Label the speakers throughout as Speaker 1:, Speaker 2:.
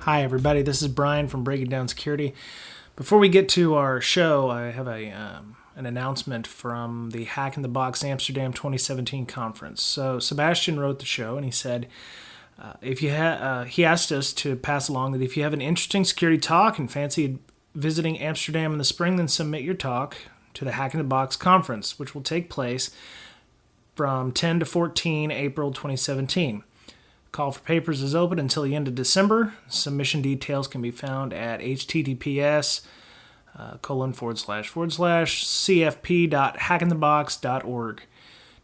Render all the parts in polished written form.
Speaker 1: Hi, everybody. This is Brian from Breaking Down Security. Before we get to our show, I have an announcement from the Hack in the Box Amsterdam 2017 conference. So Sebastian wrote the show, and he said, he asked us to pass along that if you have an interesting security talk and fancy visiting Amsterdam in the spring, then submit your talk to the Hack in the Box conference, which will take place from 10 to 14 April 2017. Call for papers is open until the end of December. Submission details can be found at https://cfp.hackinthebox.org.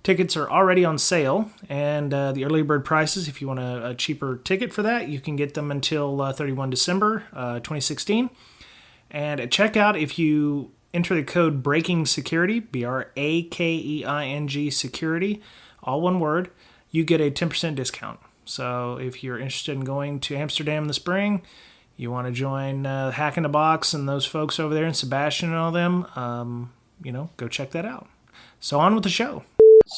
Speaker 1: Tickets are already on sale, and the early bird prices, if you want a cheaper ticket for that, you can get them until 31 December 2016. And at checkout, if you enter the code Breaking Security, BRAKEING Security, all one word, you get a 10% discount. So if you're interested in going to Amsterdam in the spring, you want to join Hack in the Box and those folks over there and Sebastian and all them, go check that out. So on with the show.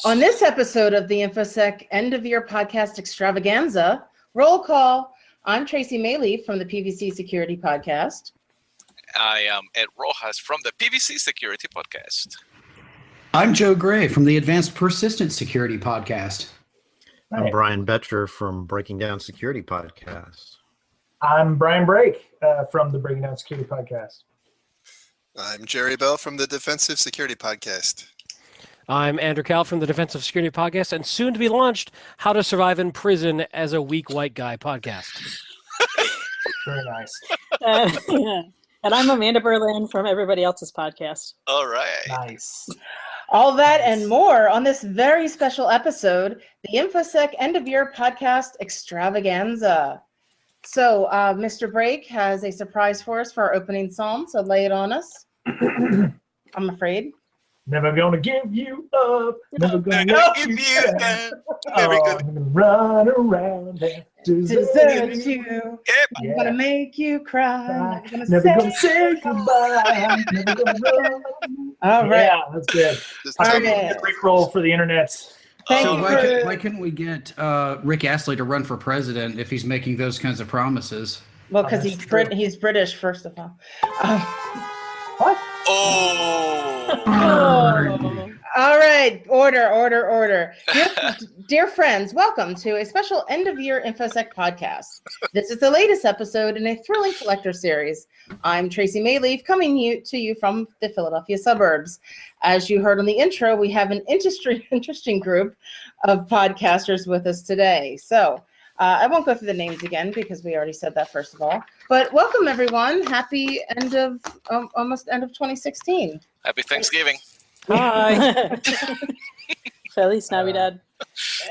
Speaker 2: On this episode of the InfoSec End of Year Podcast Extravaganza, roll call. I'm Tracy Mayleaf from the PVC Security Podcast.
Speaker 3: I am Ed Rojas from the PVC Security Podcast.
Speaker 4: I'm Joe Gray from the Advanced Persistent Security Podcast.
Speaker 5: I'm Brian Betcher from Breaking Down Security Podcast.
Speaker 6: I'm Brian Brake from the Breaking Down Security Podcast.
Speaker 7: I'm Jerry Bell from the Defensive Security Podcast.
Speaker 8: I'm Andrew Cal from the Defensive Security Podcast, and soon to be launched, How to Survive in Prison as a Weak White Guy podcast.
Speaker 6: Very nice.
Speaker 9: And I'm Amanda Berlin from Everybody Else's Podcast.
Speaker 3: All right.
Speaker 6: Nice.
Speaker 2: All that and more on this very special episode, the InfoSec End of Year Podcast Extravaganza. So Mr. Brake has a surprise for us for our opening song, so lay it on us. I'm afraid.
Speaker 6: Never gonna give you up. Never gonna give you up.
Speaker 3: Never
Speaker 6: gonna run around and
Speaker 2: desert you.
Speaker 3: Yep.
Speaker 2: I'm gonna make you cry.
Speaker 6: Never gonna say goodbye. Never gonna run.
Speaker 2: All right.
Speaker 6: Yeah, that's good.
Speaker 2: Okay.
Speaker 6: Rick roll for the internet.
Speaker 4: Why couldn't we get Rick Astley to run for president if he's making those kinds of promises?
Speaker 2: Well, because he's British, first of all.
Speaker 6: What?
Speaker 3: Oh.
Speaker 2: All right. Order. Dear friends, welcome to a special End of Year InfoSec podcast. This is the latest episode in a thrilling collector series. I'm Tracy Mayleaf, coming to you from the Philadelphia suburbs. As you heard on the intro, we have an interesting group of podcasters with us today. So I won't go through the names again because we already said that first of all. But welcome everyone. Happy almost end of 2016.
Speaker 3: Happy Thanksgiving.
Speaker 9: Hi. Feliz Navidad.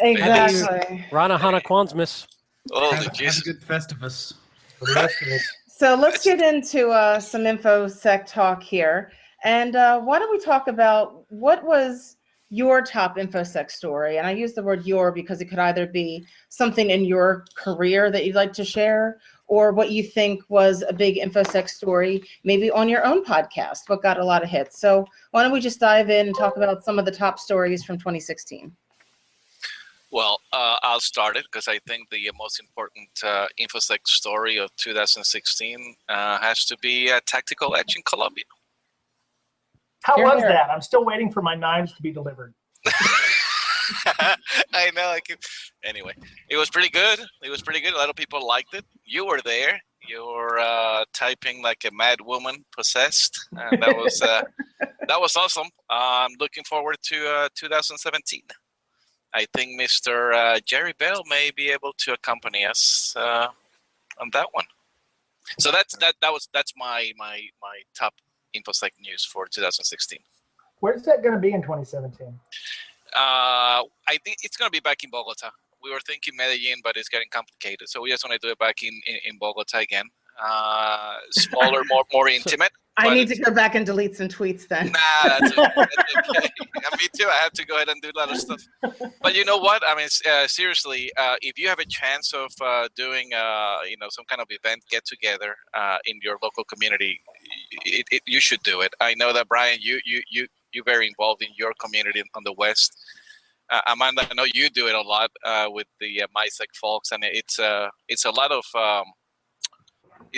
Speaker 2: Exactly.
Speaker 8: Rana Hana Kwanzmas.
Speaker 3: Holy Jesus.
Speaker 4: Have a good Festivus.
Speaker 6: For the rest of it.
Speaker 2: So let's get into some InfoSec talk here. And why don't we talk about what was your top InfoSec story? And I use the word your because it could either be something in your career that you'd like to share or what you think was a big InfoSec story, maybe on your own podcast, what got a lot of hits. So why don't we just dive in and talk about some of the top stories from 2016?
Speaker 3: Well, I'll start it because I think the most important InfoSec story of 2016 has to be a tactical edge in Colombia.
Speaker 6: How was that? I'm still waiting for my knives to be delivered.
Speaker 3: I know. Anyway, it was pretty good. A lot of people liked it. You were there. You were typing like a mad woman possessed. And that was awesome. I'm looking forward to 2017. I think Mr. Jerry Bell may be able to accompany us on that one. So that's my top InfoSec news for 2016.
Speaker 6: Where's that going to be in 2017?
Speaker 3: I think it's going to be back in Bogota. We were thinking Medellin, but it's getting complicated. So we just want to do it back in Bogota again. Smaller, more intimate.
Speaker 2: I need to go back and delete some tweets then.
Speaker 3: Nah, that's okay. Me too. I have to go ahead and do a lot of stuff. But you know what? I mean, seriously, if you have a chance of doing, some kind of event get together in your local community, you should do it. I know that Brian, you're very involved in your community on the West. Amanda, I know you do it a lot with the MySec folks, and it's a lot of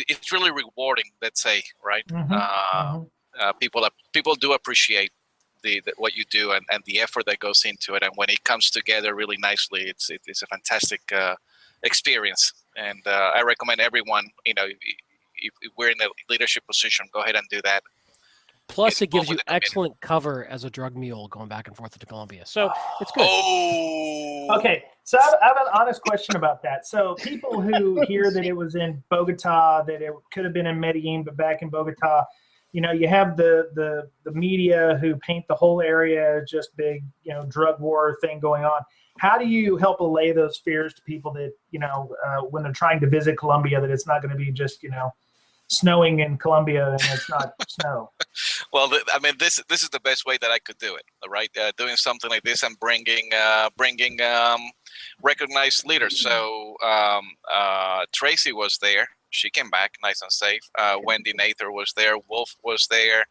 Speaker 3: it's really rewarding. Let's say, right?
Speaker 1: Mm-hmm.
Speaker 3: People do appreciate the what you do and the effort that goes into it, and when it comes together really nicely, it's a fantastic experience. And I recommend everyone, if we're in a leadership position, go ahead and do that.
Speaker 8: Plus, it gives you excellent cover as a drug mule going back and forth to Colombia. So it's good.
Speaker 3: Oh.
Speaker 6: Okay, so I have an honest question about that. So people who hear that it was in Bogota, that it could have been in Medellin, but back in Bogota, you have the media who paint the whole area as just big, drug war thing going on. How do you help allay those fears to people that, when they're trying to visit Colombia, that it's not going to be just, snowing in Colombia and it's not snow?
Speaker 3: Well, this is the best way that I could do it, right? Doing something like this and bringing recognized leaders. So Tracy was there. She came back nice and safe. Wendy Nather was there. Wolf was there.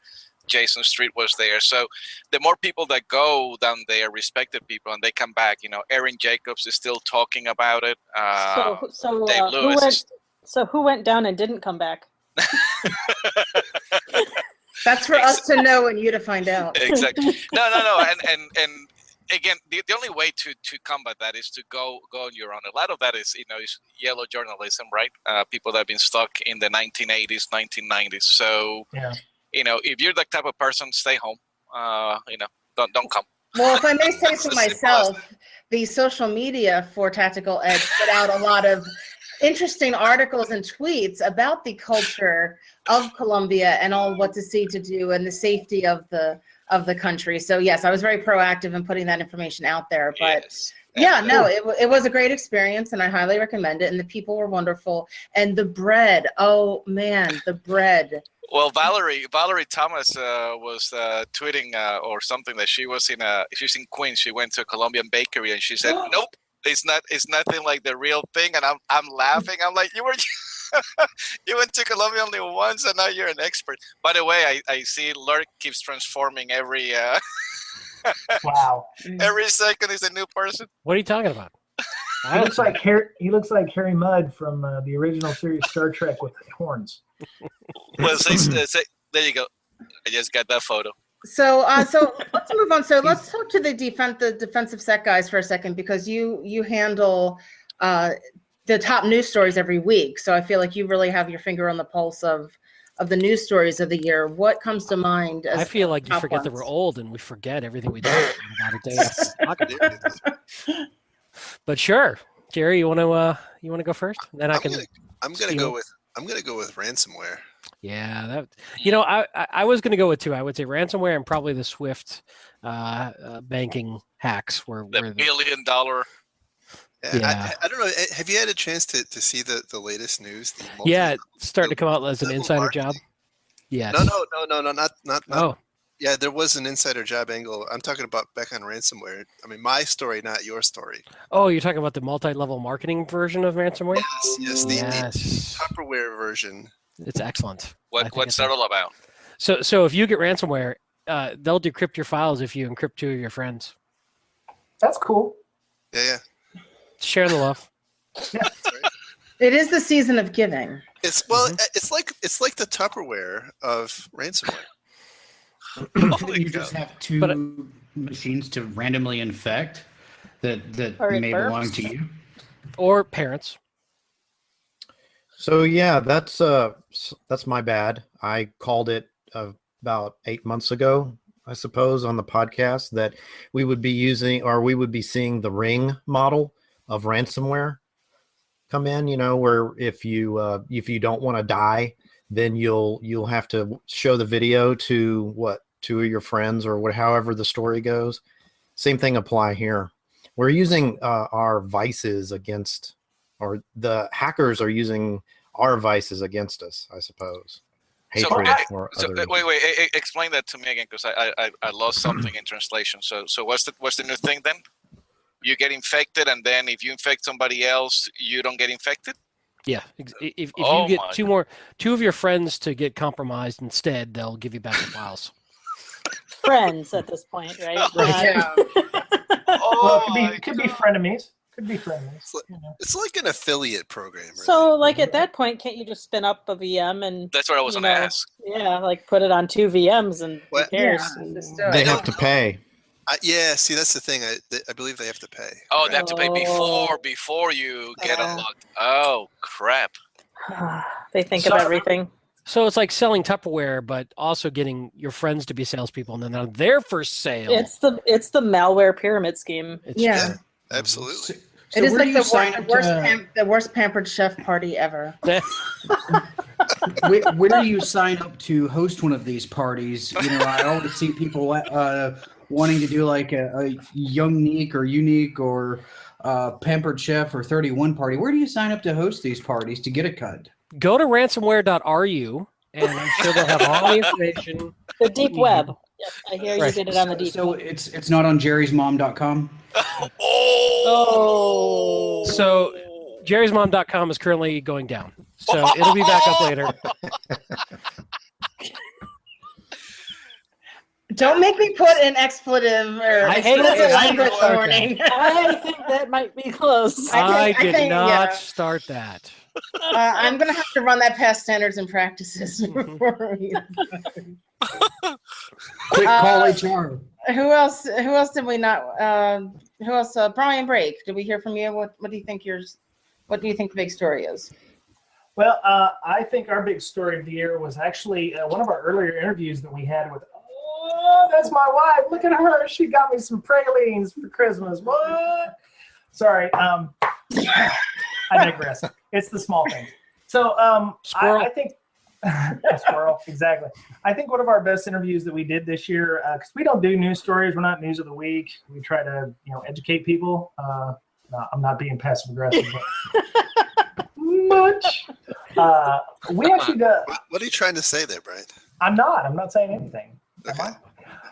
Speaker 3: Jason Street was there. So the more people that go down there, respected people, and they come back, Erin Jacobs is still talking about it. Dave Lewis.
Speaker 9: Who went down and didn't come back?
Speaker 2: That's for us to know and you to find out.
Speaker 3: Exactly. No. And again, the only way to combat that is to go on your own. A lot of that is, is yellow journalism, right? People that have been stuck in the 1980s, 1990s. So, if you're that type of person, stay home. Don't come.
Speaker 2: Well, if I may say so myself, the social media for Tactical Edge put out a lot of interesting articles and tweets about the culture of Colombia and all what to see, to do, and the safety of the country. So yes, I was very proactive in putting that information out there. But
Speaker 3: yes.
Speaker 2: It was a great experience, and I highly recommend it. And the people were wonderful, and the bread. Oh man, the bread.
Speaker 3: Well, Valerie Thomas was tweeting or something that she's in Queens. She went to a Colombian bakery and she said, "Nope, it's nothing like the real thing." And I'm laughing. I'm like, you went to Colombia only once, and now you're an expert. By the way, I see Lurk keeps transforming every.
Speaker 6: Wow!
Speaker 3: Every second is a new person.
Speaker 8: What are you talking about?
Speaker 6: He looks like Harry Mudd from the original series Star Trek with horns.
Speaker 3: Well, there you go. I just got that photo.
Speaker 2: So let's move on. So let's talk to the defensive sec guys for a second, because you handle the top news stories every week. So I feel like you really have your finger on the pulse of the news stories of the year. What comes to mind?
Speaker 8: I feel like you forget that we're old and we forget everything we do about a day after. But sure, Jerry, you want to go first? Then
Speaker 7: I'm gonna go with ransomware.
Speaker 8: Yeah, I was going to go with two. I would say ransomware and probably the Swift banking hacks were
Speaker 3: the $1 billion.
Speaker 7: Yeah. I don't know. Have you had a chance to see the latest news?
Speaker 8: It's starting to come out as an insider marketing job. Yes.
Speaker 7: No, not.
Speaker 8: Oh.
Speaker 7: Yeah, there was an insider job angle. I'm talking about back on ransomware. I mean, my story, not your story.
Speaker 8: Oh, you're talking about the multi-level marketing version of ransomware?
Speaker 7: Yes, the Tupperware version.
Speaker 8: It's excellent.
Speaker 3: What's that all about?
Speaker 8: So if you get ransomware, they'll decrypt your files if you encrypt two of your friends.
Speaker 6: That's cool.
Speaker 7: Yeah.
Speaker 8: Share the love.
Speaker 2: Yeah. It is the season of giving.
Speaker 7: It's like the Tupperware of ransomware.
Speaker 4: You just have two machines to randomly infect that may belong to you,
Speaker 8: or parents.
Speaker 5: So yeah, that's my bad. I called it about 8 months ago, I suppose, on the podcast that we would be seeing the Ring model of ransomware come in. Where if you don't want to die, then you'll have to show the video to two of your friends or however the story goes. Same thing apply here. We're using our vices against, or the hackers are using our vices against us, I suppose. Hatred
Speaker 3: wait, explain that to me again, because I lost something in translation. So what's the new thing then? You get infected, and then if you infect somebody else, you don't get infected?
Speaker 8: Yeah. If you get two of your friends to get compromised instead, they'll give you back the files.
Speaker 9: Friends at this point, right?
Speaker 2: Yeah.
Speaker 6: Well, it could be frenemies. Could be friendly.
Speaker 7: It's like an affiliate program. Really.
Speaker 9: So, like at that point, can't you just spin up a VM and?
Speaker 3: That's what I was going to ask.
Speaker 9: Yeah, like put it on 2 VMs and who cares?
Speaker 2: Yeah,
Speaker 5: They have to pay.
Speaker 7: Yeah, see, that's the thing. I believe they have to pay.
Speaker 3: Oh, right? They have to pay before you get unlocked. Oh, crap.
Speaker 9: They think of everything.
Speaker 8: So it's like selling Tupperware, but also getting your friends to be salespeople, and then on their first sale.
Speaker 9: It's the malware pyramid scheme.
Speaker 7: Yeah, absolutely.
Speaker 2: So it is like the worst pampered chef party ever.
Speaker 4: Where do you sign up to host one of these parties? You know, I always see people wanting to do like a young Neek or unique or pampered chef or 31 party. Where do you sign up to host these parties to get a cut?
Speaker 8: Go to ransomware.ru, and I'm sure they'll have all the information.
Speaker 9: The deep web. Yep, I hear you did it on the deep
Speaker 4: web. So
Speaker 9: web.
Speaker 4: it's not on jerrysmom.com?
Speaker 9: Oh.
Speaker 8: So jerrysmom.com is currently going down. So it'll be back up later.
Speaker 2: Don't make me put an expletive or explicit language warning.
Speaker 9: I think that might be close.
Speaker 8: I did not start that.
Speaker 2: I'm going to have to run that past standards and practices before we...
Speaker 4: Quick call HR.
Speaker 2: Who else did we not? Who else? Brian Brake. Did we hear from you? What do you think What do you think the big story is?
Speaker 6: Well, I think our big story of the year was actually one of our earlier interviews that we had with. Oh, that's my wife. Look at her. She got me some pralines for Christmas. What? Sorry. I digress. It's the small things. So I think squirrel, exactly. I think one of our best interviews that we did this year, because we don't do news stories, we're not news of the week. We try to educate people. No, I'm not being passive aggressive, but much. We actually do.
Speaker 7: What are you trying to say there, Brian?
Speaker 6: I'm not saying anything.
Speaker 7: Okay.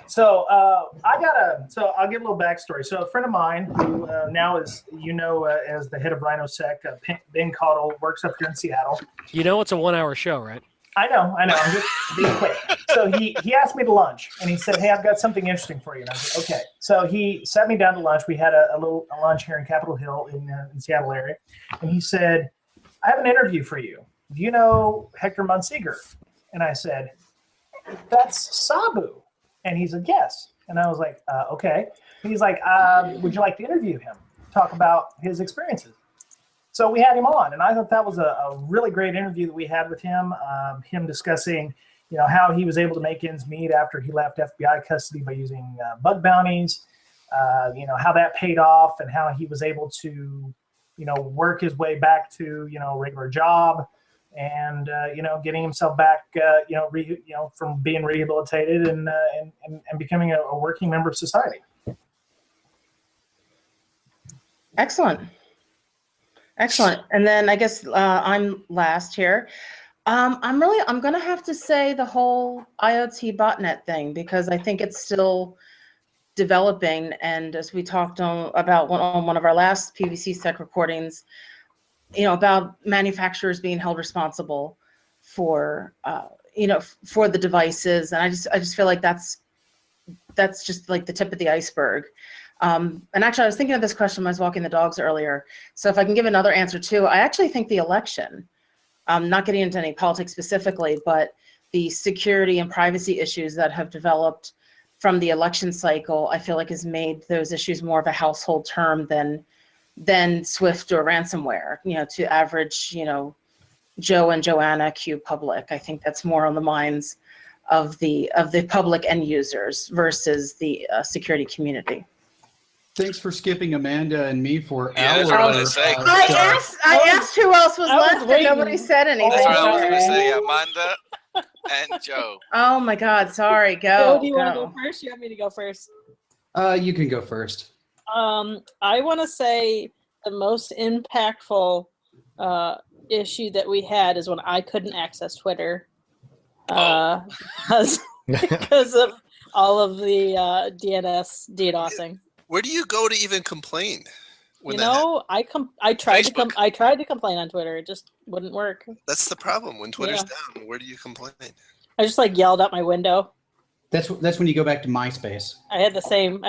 Speaker 6: So I'll give a little backstory. So a friend of mine who now is, as the head of RhinoSec, Ben Caudle, works up here in Seattle.
Speaker 8: You know it's a 1-hour show, right?
Speaker 6: I know. I'm just being quick. So he asked me to lunch, and he said, "Hey, I've got something interesting for you." And I said, "Okay." So he sat me down to lunch. We had a lunch here in Capitol Hill in Seattle area, and he said, "I have an interview for you. Do you know Hector Munseeger?" And I said, "That's Sabu." And he said, "Yes." And I was like, "Okay." And he's like, "Would you like to interview him? Talk about his experiences?" So we had him on, and I thought that was a really great interview that we had with him. Him discussing, how he was able to make ends meet after he left FBI custody by using bug bounties. How that paid off, and how he was able to, work his way back to, a regular job. And getting himself back, from being rehabilitated and becoming a working member of society.
Speaker 2: Excellent. And then I guess I'm last here. I'm going to have to say the whole IoT botnet thing, because I think it's still developing. And as we talked about on one of our last PVC Sec recordings, about manufacturers being held responsible for, for the devices. And I just feel like that's just like the tip of the iceberg. And actually, I was thinking of this question when I was walking the dogs earlier. So if I can give another answer too, I actually think the election, not getting into any politics specifically, but the security and privacy issues that have developed from the election cycle, I feel like has made those issues more of a household term than Swift or ransomware, to average, Joe and Joanna Q public. I think that's more on the minds of the public end users versus the security community.
Speaker 4: Thanks for skipping Amanda and me for
Speaker 3: hours.
Speaker 2: I asked who else was left, and nobody said anything.
Speaker 3: That's what I was going to say, Amanda and Joe.
Speaker 2: Oh my God! Sorry, go.
Speaker 9: Joe, do you want to go first? You want me to go first?
Speaker 4: You can go first.
Speaker 9: I want to say the most impactful issue that we had is when I couldn't access Twitter because of all of the DDoSing.
Speaker 7: Where do you go to even complain?
Speaker 9: I tried to complain on Twitter. It just wouldn't work.
Speaker 7: That's the problem. When Twitter's down, where do you complain?
Speaker 9: I just yelled out my window.
Speaker 4: That's when you go back to MySpace.
Speaker 9: I had the same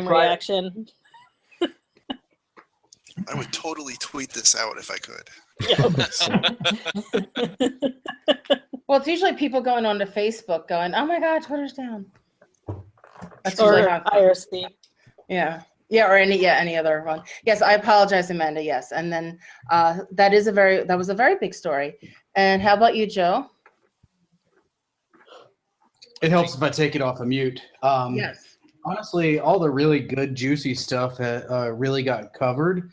Speaker 9: reaction.
Speaker 7: I would totally tweet this out if I could.
Speaker 2: Well, it's usually people going onto Facebook going, "Oh my God, Twitter's down." That's
Speaker 9: Or
Speaker 2: usually how.
Speaker 9: IRC.
Speaker 2: Yeah. Yeah, or any other one. Yes, I apologize, Amanda. Yes, and then that was a very big story. And how about you, Joe?
Speaker 4: It helps if I take it off of mute.
Speaker 2: Yes.
Speaker 4: Honestly, all the really good, juicy stuff really got covered.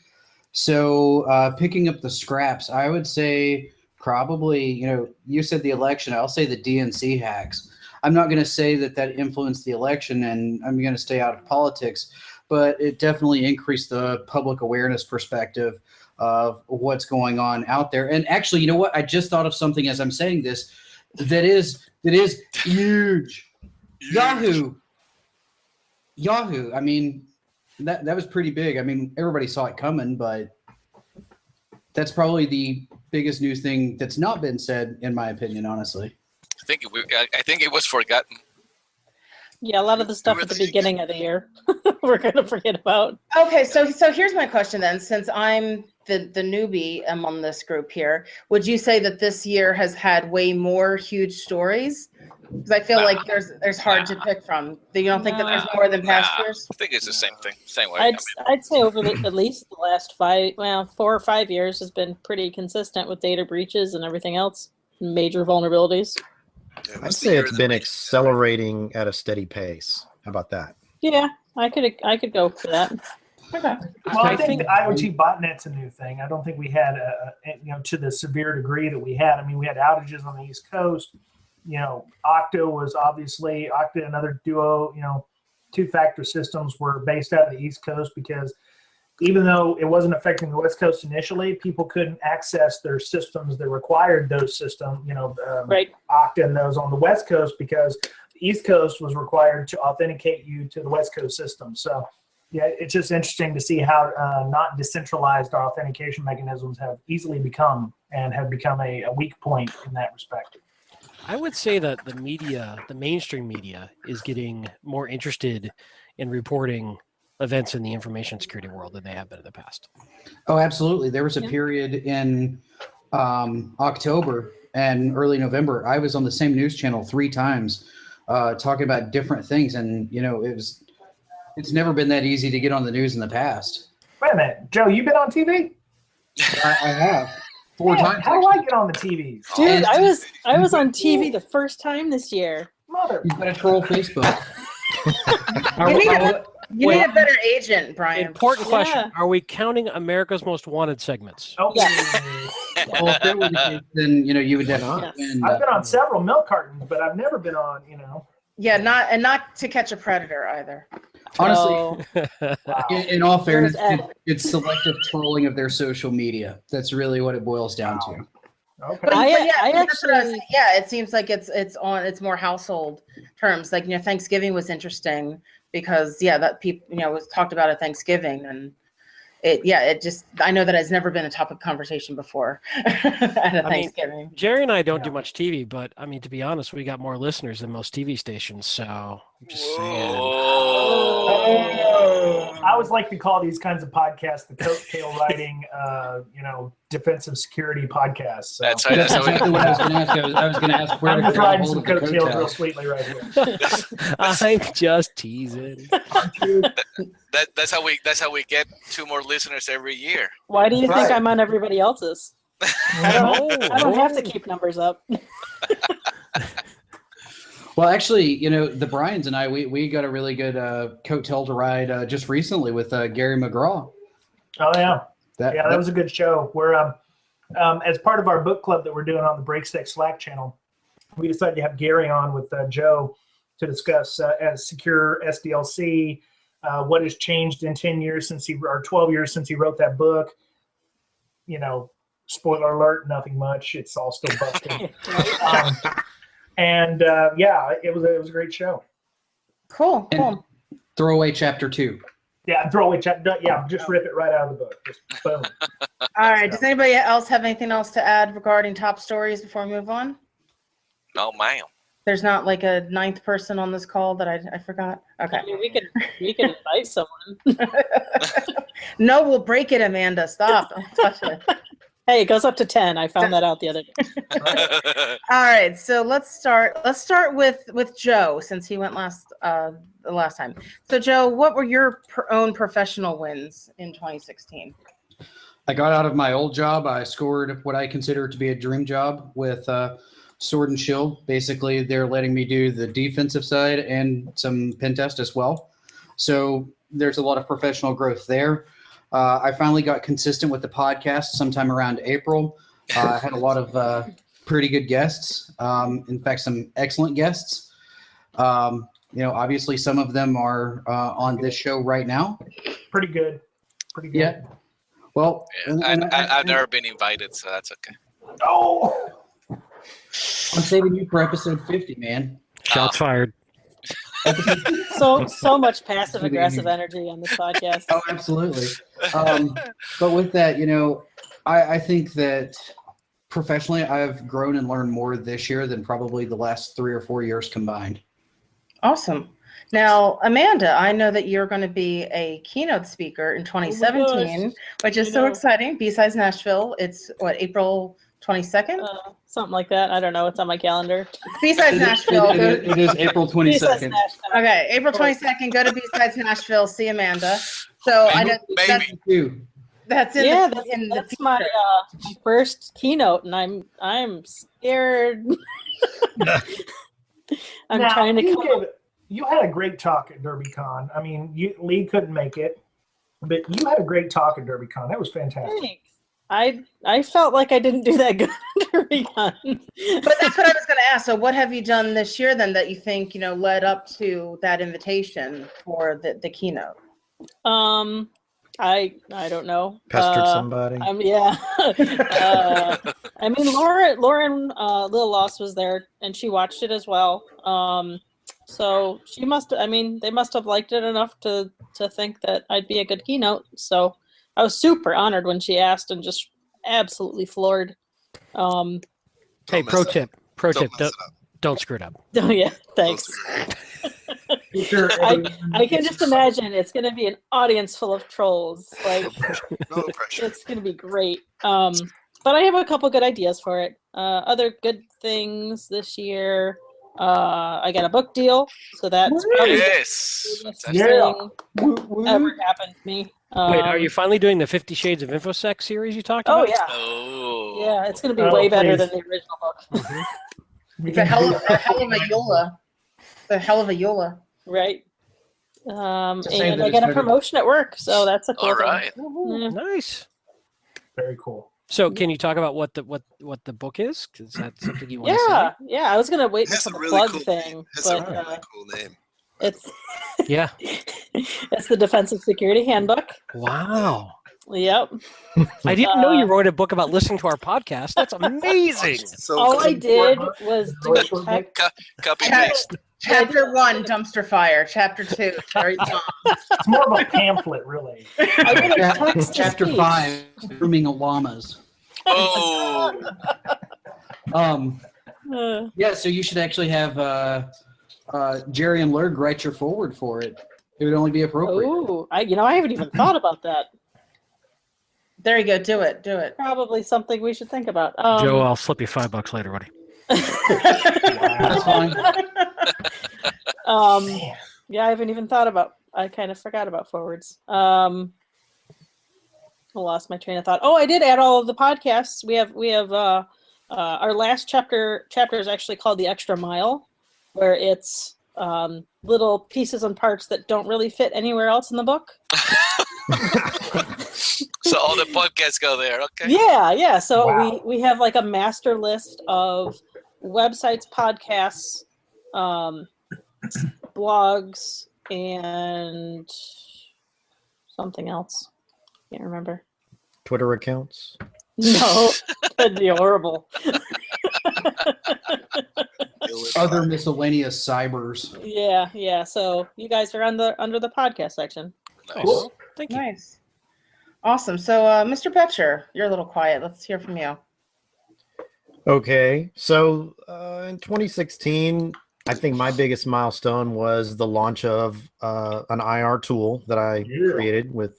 Speaker 4: So picking up the scraps, I would say probably, you said the election. I'll say the DNC hacks. I'm not going to say that influenced the election, and I'm going to stay out of politics, but it definitely increased the public awareness perspective of what's going on out there. And actually, you know what? I just thought of something as I'm saying this that is huge. Yahoo. I mean, that was pretty big. I mean, everybody saw it coming, but that's probably the biggest news thing that's not been said, in my opinion, honestly.
Speaker 3: I think it was forgotten.
Speaker 9: Yeah, a lot of the stuff at the beginning of the year we're going to forget about.
Speaker 2: Okay, so here's my question then. Since I'm the newbie among this group here, would you say that this year has had way more huge stories? Because I feel like there's hard to pick from. You don't think that there's more than past years?
Speaker 3: I think it's the same thing, same way.
Speaker 9: I'd say over at least the last 4 or 5 years has been pretty consistent with data breaches and everything else, major vulnerabilities.
Speaker 7: Yeah,
Speaker 5: I'd say it's been accelerating at a steady pace. How about that?
Speaker 9: Yeah, I could go for that.
Speaker 2: Okay.
Speaker 6: Well, I think the IoT botnet's a new thing. I don't think we had, to the severe degree that we had. I mean, we had outages on the East Coast. Okta was obviously and other Duo, two-factor systems were based out of the East Coast because even though it wasn't affecting the West Coast initially, people couldn't access their systems that required those systems,
Speaker 9: right.
Speaker 6: Okta and those on the West Coast because the East Coast was required to authenticate you to the West Coast system. So, yeah, it's just interesting to see how not decentralized our authentication mechanisms have easily become and have become a weak point in that respect.
Speaker 8: I would say that the mainstream media is getting more interested in reporting events in the information security world than they have been in the past.
Speaker 4: Oh, absolutely. There was a period in October and early November. I was on the same news channel 3 times talking about different things. And, it's never been that easy to get on the news in the past.
Speaker 6: Wait a minute. Joe, you've been on TV?
Speaker 4: I have. 4 times.
Speaker 6: How do I get on the TV?
Speaker 9: Dude, I was on TV the first time this year.
Speaker 6: Mother.
Speaker 4: You gotta troll Facebook.
Speaker 2: You need a better agent, Brian.
Speaker 8: Important question. Are we counting America's Most Wanted segments?
Speaker 6: Oh,
Speaker 9: yes.
Speaker 4: Well, if that were the case, then, you would definitely win.
Speaker 6: I've been on several milk cartons, but I've never been on,
Speaker 2: Yeah, not To Catch a Predator either.
Speaker 4: Honestly, in all fairness,
Speaker 2: It's
Speaker 4: selective trolling of their social media. That's really what it boils down to.
Speaker 6: Okay.
Speaker 2: But
Speaker 9: I
Speaker 2: actually, it seems like it's more household terms. Like Thanksgiving was interesting because that people was talked about at Thanksgiving, and I know that has never been a topic of conversation before at Thanksgiving.
Speaker 8: Jerry and I don't do much TV, but to be honest, we got more listeners than most TV stations. So I'm just saying.
Speaker 6: I always like to call these kinds of podcasts the coattail riding, defensive security podcasts. So.
Speaker 3: That's right.
Speaker 4: That's exactly what I was going to ask. I was going to ask where
Speaker 6: I'm
Speaker 4: to
Speaker 6: just
Speaker 4: grab
Speaker 6: riding
Speaker 4: hold
Speaker 6: some
Speaker 4: of the
Speaker 6: coattails real
Speaker 4: coattails.
Speaker 6: sweetly right here.
Speaker 8: I'm just teasing.
Speaker 3: That's how we get 2 more listeners every year.
Speaker 9: Why do you think I'm on everybody else's? I don't have to keep numbers up.
Speaker 4: Well, actually, the Bryans and I, we got a really good coattail to ride just recently with Gary McGraw.
Speaker 6: Oh, yeah. That was a good show. We're as part of our book club that we're doing on the Brakesec Slack channel, we decided to have Gary on with Joe to discuss as secure SDLC, what has changed in 10 years or 12 years since he wrote that book. Spoiler alert, nothing much. It's all still busted. It was a great show.
Speaker 2: Cool.
Speaker 4: And throwaway chapter 2.
Speaker 6: Yeah, throwaway chapter. Yeah, just rip it right out of the book. Just boom.
Speaker 2: All right. Does anybody else have anything else to add regarding top stories before we move on?
Speaker 3: No, ma'am.
Speaker 2: There's not like a 9th person on this call that I forgot. Okay.
Speaker 9: I mean, we could invite someone.
Speaker 2: No, we'll break it, Amanda. Stop. Don't touch it.
Speaker 9: Hey, it goes up to 10. I found that out the other day.
Speaker 2: All right, so let's start with Joe, since he went the last time. So Joe, what were your own professional wins in 2016?
Speaker 4: I got out of my old job. I scored what I consider to be a dream job with Sword and Shield. Basically, they're letting me do the defensive side and some pen test as well. So there's a lot of professional growth there. I finally got consistent with the podcast sometime around April. I had a lot of pretty good guests. In fact, some excellent guests. Obviously some of them are on this show right now.
Speaker 6: Pretty good.
Speaker 4: Yeah. Well,
Speaker 3: I've never been invited, so that's okay.
Speaker 6: Oh,
Speaker 4: I'm saving you for episode 50, man.
Speaker 8: Shots fired.
Speaker 9: So much passive aggressive energy on this podcast.
Speaker 4: Oh, absolutely. But with that, I think that professionally, I've grown and learned more this year than probably the last 3 or 4 years combined.
Speaker 2: Awesome. Now, Amanda, I know that you're going to be a keynote speaker in 2017, which is so exciting. B-Sides Nashville. It's April 22nd?
Speaker 9: Something like that. I don't know. It's on my calendar.
Speaker 2: B-Sides Nashville.
Speaker 4: It is April 22nd.
Speaker 2: Okay, April 22nd. Go to B-Sides Nashville. See Amanda. So I know that's
Speaker 9: my first keynote, and I'm scared. I'm trying to come.
Speaker 6: You had a great talk at DerbyCon. I mean, Lee couldn't make it, but you had a great talk at DerbyCon. That was fantastic.
Speaker 9: Thanks. I felt like I didn't do that good at DerbyCon.
Speaker 2: But that's what I was going to ask. So what have you done this year then that you think, led up to that invitation for the keynote?
Speaker 9: I don't know.
Speaker 5: Pestered somebody.
Speaker 9: Yeah. I mean, Lauren Little Loss was there, and she watched it as well. So they must have liked it enough to think that I'd be a good keynote. So I was super honored when she asked, and just absolutely floored.
Speaker 8: Hey, pro tip, don't screw it up.
Speaker 9: Oh yeah, thanks. I can just imagine it's going to be an audience full of trolls. Like,
Speaker 7: no pressure.
Speaker 9: It's going to be great. But I have a couple good ideas for it. Other good things this year. I got a book deal, so that's probably the biggest thing ever happened to me.
Speaker 8: Wait, are you finally doing the 50 Shades of InfoSec series you talked about?
Speaker 3: Oh,
Speaker 9: yeah. It's going to be way better than the original book.
Speaker 2: It's a hell of a Yola. The hell of a Yola.
Speaker 9: Right. And I got a promotion at work, so that's a cool thing.
Speaker 3: Right.
Speaker 9: Yeah.
Speaker 8: Nice.
Speaker 6: Very cool.
Speaker 8: So, can you talk about what the book is? Is that something you want to say?
Speaker 9: Yeah. I was gonna wait for the plug thing,
Speaker 7: It's a really cool name.
Speaker 9: It's
Speaker 8: it's
Speaker 9: the Defensive Security Handbook.
Speaker 8: Wow.
Speaker 9: Yep.
Speaker 8: I didn't know you wrote a book about listening to our podcast. That's amazing.
Speaker 9: All I did was do a text.
Speaker 3: Copy paste.
Speaker 2: Chapter 1, dumpster fire. Chapter 2, cherry bomb.
Speaker 6: It's more of a pamphlet, really.
Speaker 4: Chapter 5, grooming llamas.
Speaker 3: Oh.
Speaker 4: Yeah, so you should actually have Jerry and Lurg write your forward for it. It would only be appropriate.
Speaker 9: Oh, I haven't even thought about that.
Speaker 2: There you go. Do it.
Speaker 9: Probably something we should think about.
Speaker 8: Joe, I'll slip you $5 later, buddy.
Speaker 4: That's fine.
Speaker 9: Yeah, I haven't even thought about. I kind of forgot about forwards. I lost my train of thought. Oh, I did add all of the podcasts. We have our last chapter is actually called The Extra Mile, where it's little pieces and parts that don't really fit anywhere else in the book.
Speaker 3: So all the podcasts go there, okay?
Speaker 9: Yeah. So
Speaker 6: Wow.
Speaker 9: we have like a master list of websites, podcasts, blogs, and something else. Can't remember.
Speaker 5: Twitter accounts.
Speaker 9: No, that'd be horrible.
Speaker 4: Other miscellaneous cybers.
Speaker 9: Yeah. So you guys are under the podcast section.
Speaker 3: Nice.
Speaker 8: Cool. Thank you.
Speaker 2: Nice. Awesome. So, Mr. Betcher, you're a little quiet. Let's hear from you.
Speaker 5: Okay, so in 2016, I think my biggest milestone was the launch of an IR tool that I created with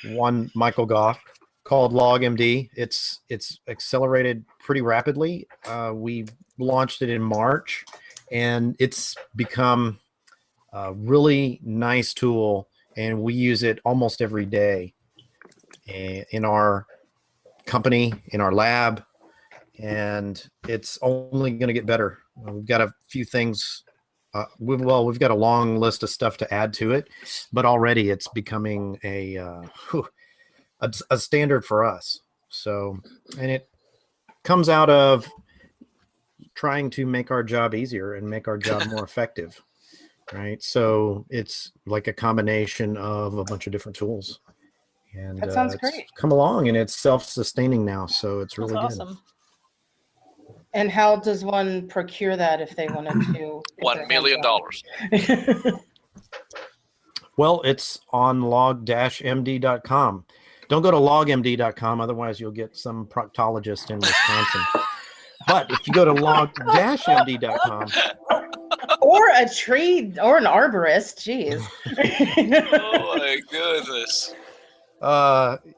Speaker 5: one Michael Goff, called LogMD. It's accelerated pretty rapidly. We launched it in March, and it's become a really nice tool, and we use it almost every day in our company, in our lab, and it's only going to get better. We've got a few things. We've got a long list of stuff to add to it, but already it's becoming a standard for us. So, and it comes out of trying to make our job easier and make our job more effective, right? So it's like a combination of a bunch of different tools. And
Speaker 2: That sounds
Speaker 5: it's
Speaker 2: great.
Speaker 5: come along, and it's self-sustaining now, so it's really
Speaker 9: That's
Speaker 5: good.
Speaker 9: awesome.
Speaker 2: And how does one procure that if they wanted to?
Speaker 3: $1 million.
Speaker 5: Well, it's on log-md.com. Don't go to logmd.com, otherwise you'll get some proctologist in Wisconsin. But if you go to log-md.com,
Speaker 2: Or a tree, or an arborist. Jeez.
Speaker 3: Oh my goodness.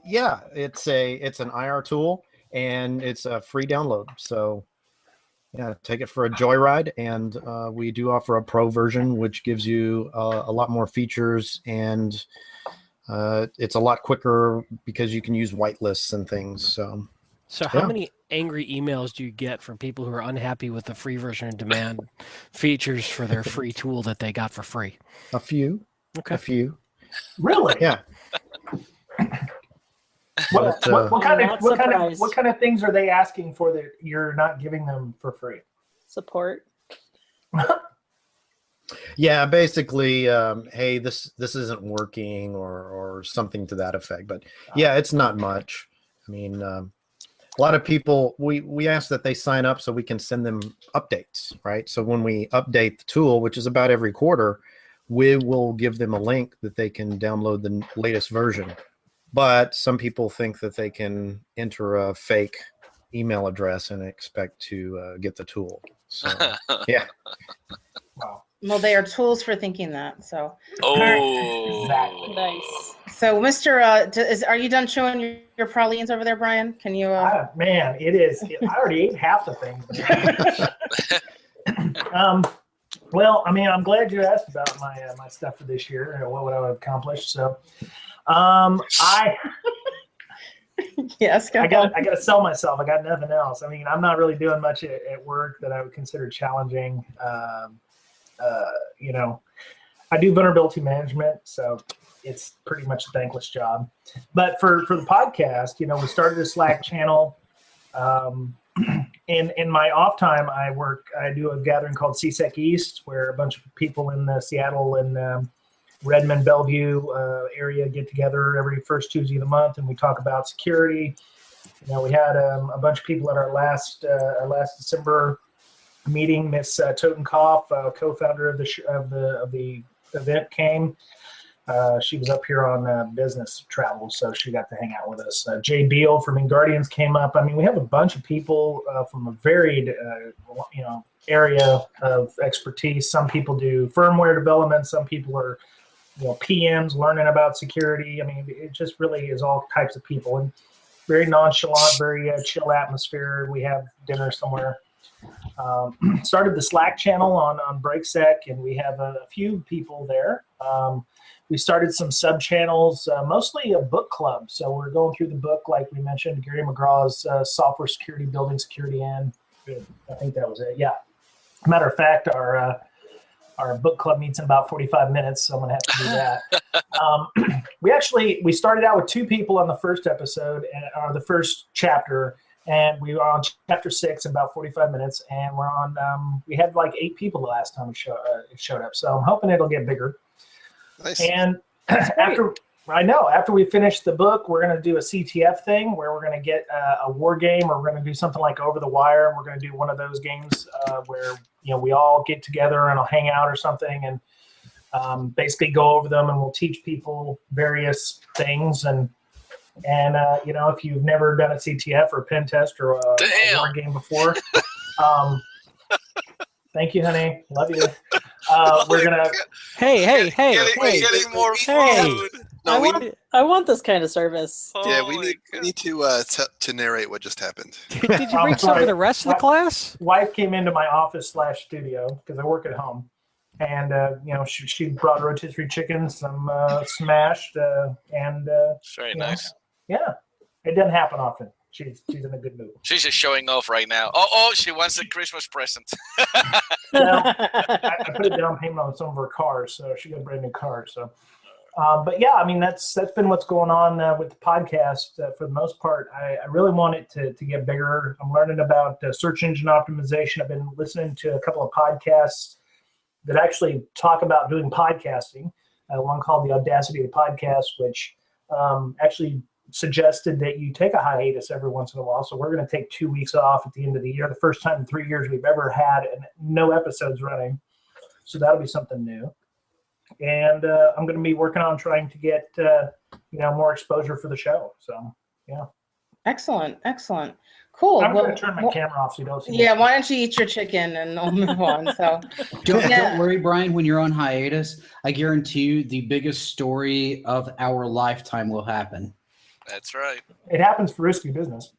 Speaker 5: yeah, it's an IR tool, and it's a free download. So yeah, take it for a joyride. And we do offer a pro version, which gives you a lot more features, and it's a lot quicker because you can use whitelists and things.
Speaker 8: So how many angry emails do you get from people who are unhappy with the free version and demand features for their free tool that they got for free?
Speaker 5: A few.
Speaker 8: Okay.
Speaker 5: A few.
Speaker 6: Really?
Speaker 5: Yeah.
Speaker 6: What kind of things are they asking for that you're not giving them for free?
Speaker 9: Support.
Speaker 5: Yeah, basically, hey, this isn't working, or something to that effect. But yeah, it's not much. I mean, a lot of people, we ask that they sign up so we can send them updates, right? So when we update the tool, which is about every quarter, we will give them a link that they can download the latest version. But some people think that they can enter a fake email address and expect to get the tool. So, yeah.
Speaker 6: Wow.
Speaker 2: Well, they are tools for thinking that. So.
Speaker 3: Oh,
Speaker 6: Exactly.
Speaker 9: Nice.
Speaker 2: So, Mr. Are you done showing your pralines over there, Brian? Can you?
Speaker 6: Man, it is. I already ate half the things. Well, I mean, I'm glad you asked about my stuff for this year and what would I have accomplished. So,
Speaker 2: Yes.
Speaker 6: I got to sell myself. I got nothing else. I mean, I'm not really doing much at work that I would consider challenging. I do vulnerability management, so it's pretty much a thankless job. But for the podcast, we started a Slack channel. In my off time, I do a gathering called CSEC East, where a bunch of people in the Seattle and Redmond, Bellevue area get together every first Tuesday of the month, and we talk about security. We had a bunch of people at our last December meeting. Miss Totenkopf, co-founder of the event, came. She was up here on business travel, so she got to hang out with us. Jay Beal from InGuardians came up. I mean, we have a bunch of people from a varied, area of expertise. Some people do firmware development. Some people are, PMs learning about security. I mean, it just really is all types of people, and very nonchalant, very chill atmosphere. We have dinner somewhere. Started the Slack channel on Brakesec, and we have a few people there. We started some sub channels, mostly a book club. So we're going through the book, like we mentioned, Gary McGraw's Software Security, Building Security In. I think that was it. Yeah. Matter of fact, our book club meets in about 45 minutes, so I'm going to have to do that. We started out with 2 people on the first episode, or the first chapter, and we were on chapter 6 in about 45 minutes, and we're on. We had like 8 people the last time it showed up, so I'm hoping it'll get bigger.
Speaker 7: Nice.
Speaker 6: And after we finish the book, we're going to do a CTF thing where we're going to get a war game, or we're going to do something like Over the Wire. We're going to do one of those games where we all get together and I'll hang out or something, and basically go over them, and we'll teach people various things. And if you've never done a CTF or a pen test or a war game before, thank you, honey. Love you. We're gonna.
Speaker 3: getting more food.
Speaker 7: No,
Speaker 9: I want this kind of service.
Speaker 7: yeah, we need to narrate what just happened.
Speaker 8: Did you bring some for the rest of the class?
Speaker 6: Wife came into my office/studio because I work at home, and she brought a rotisserie chicken, some smashed, and
Speaker 3: Very nice.
Speaker 6: Yeah, it doesn't happen often. She's in a good mood.
Speaker 3: She's just showing off right now. Oh, she wants a Christmas present.
Speaker 6: Well, I put a down payment on some of her cars, so she got a brand new car. So, but yeah, I mean that's been what's going on with the podcast for the most part. I really want it to get bigger. I'm learning about search engine optimization. I've been listening to a couple of podcasts that actually talk about doing podcasting. One called The Audacity of the Podcast, which actually suggested that you take a hiatus every once in a while. So we're going to take 2 weeks off at the end of the year, the first time in 3 years we've ever had no episodes running. So that'll be something new. And I'm going to be working on trying to get more exposure for the show. So yeah.
Speaker 2: Excellent. Cool.
Speaker 6: I'm going to turn my camera off so you don't see.
Speaker 2: Yeah, why don't you eat your chicken and I'll move on. So
Speaker 4: don't worry, Brian, when you're on hiatus, I guarantee you the biggest story of our lifetime will happen.
Speaker 3: That's right.
Speaker 6: It happens for risky business.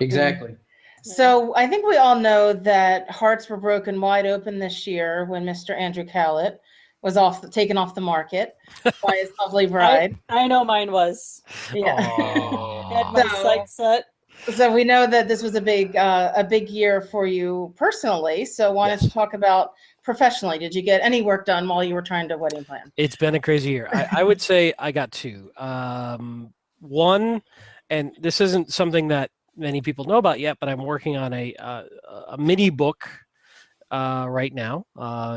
Speaker 4: Exactly.
Speaker 2: So I think we all know that hearts were broken wide open this year when Mr. Andrew Cowlett was taken off the market by his lovely bride.
Speaker 9: I know mine was.
Speaker 2: Yeah.
Speaker 9: Had my sights set.
Speaker 2: So we know that this was a big year for you personally. So why don't you talk about professionally? Did you get any work done while you were trying to wedding plan?
Speaker 8: It's been a crazy year. I would say I got two. One, and this isn't something that many people know about yet, but I'm working on a mini book right now.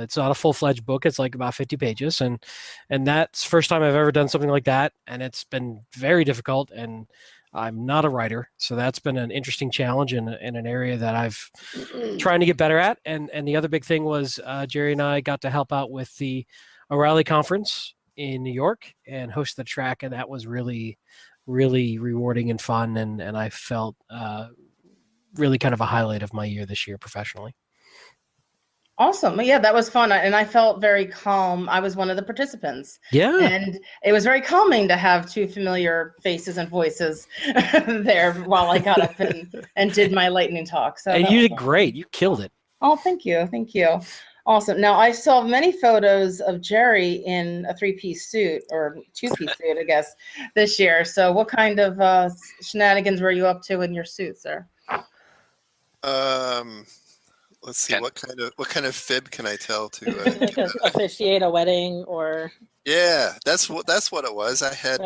Speaker 8: It's not a full-fledged book. It's like about 50 pages, and that's the first time I've ever done something like that, and it's been very difficult, and I'm not a writer, so that's been an interesting challenge in an area that I've trying to get better at. And the other big thing was Jerry and I got to help out with the O'Reilly conference in New York and host the track, and that was really, really rewarding and fun, and I felt really kind of a highlight of my year this year professionally.
Speaker 2: Awesome. Yeah, that was fun. And I felt very calm. I was one of the participants.
Speaker 8: Yeah.
Speaker 2: And it was very calming to have two familiar faces and voices there while I got up and did my lightning talk. So
Speaker 8: and you did great. You killed it.
Speaker 2: Oh, thank you. Awesome. Now, I saw many photos of Jerry in a 3-piece suit or 2-piece suit, I guess, this year. So what kind of shenanigans were you up to in your suit, sir?
Speaker 7: Let's see, what kind of fib can I tell to
Speaker 9: officiate a wedding or?
Speaker 7: Yeah, that's what it was. I had